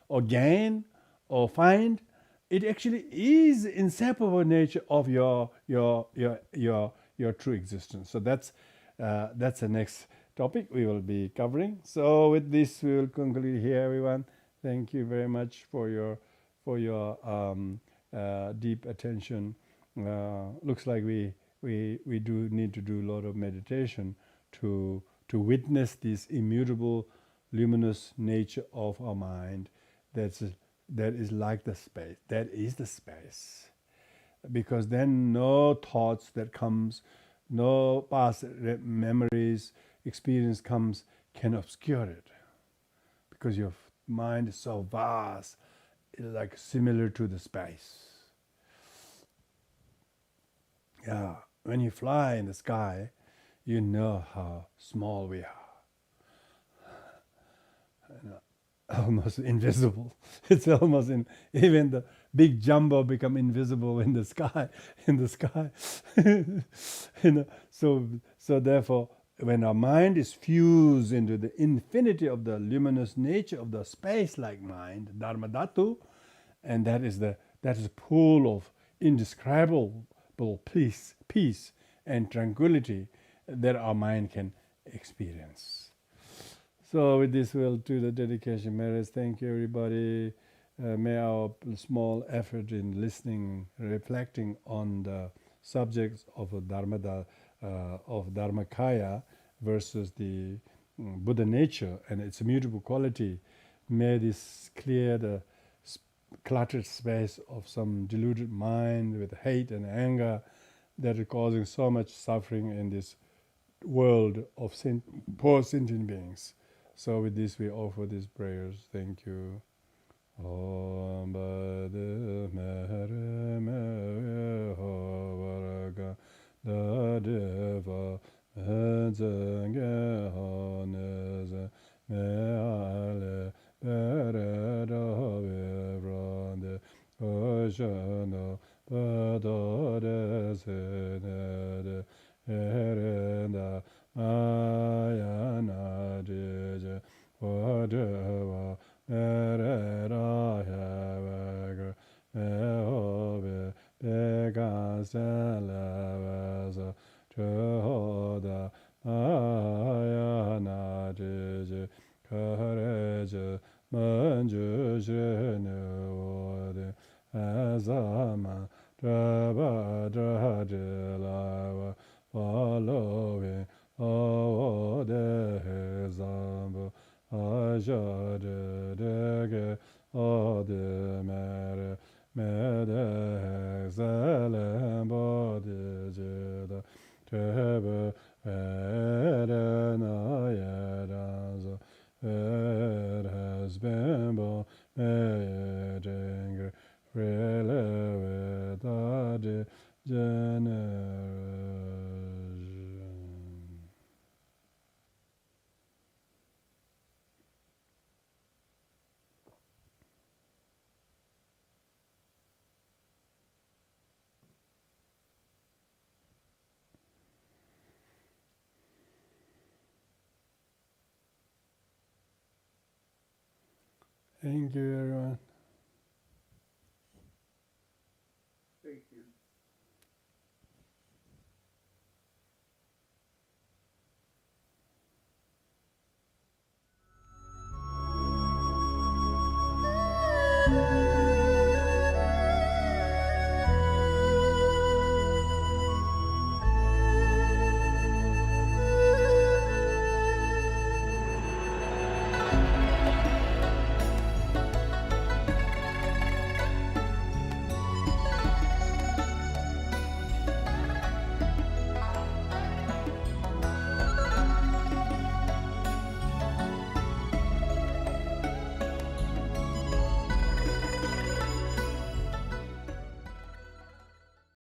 or gain or find. It actually is inseparable nature of your true existence. So that's the next topic we will be covering. So with this, we will conclude here, everyone. Thank you very much for your deep attention. Looks like we do need to do a lot of meditation to witness this immutable, luminous nature of our mind. That is like the space. That is the space. Because then no thoughts that comes, no past memories, experience comes, can obscure it. Because your mind is so vast, it's like similar to the space. Yeah, when you fly in the sky, you know how small we are. Almost invisible. It's almost even the big jumbo become invisible in the sky. In the sky, So therefore, when our mind is fused into the infinity of the luminous nature of the space-like mind, Dharma Dhatu, and that is a pool of indescribable peace and tranquility that our mind can experience. So with this, we'll do the dedication marriage. Thank you, everybody. May our small effort in listening, reflecting on the subjects of of Dharmakaya versus the Buddha nature and its immutable quality, may this clear the cluttered space of some deluded mind with hate and anger that are causing so much suffering in this world of poor sentient beings. So with this, we offer these prayers. Thank you. Om Bade Mere Me Ho Varaga Da Deva Menzenge Ho Neze Me Ale Bere Da Vivrande Oshano Bado Dese Nede Erenda Mahayana Dije Vajra Merera Vajra Mehove Begaselavasa Choedak Mahayana Dije Courage Manjushinu Asama Drabadradilava following all the example Ajadege all the matter excellent body jida Trebe Vedanayadaza it has been born made really without generation. Thank you, everyone. Thank you.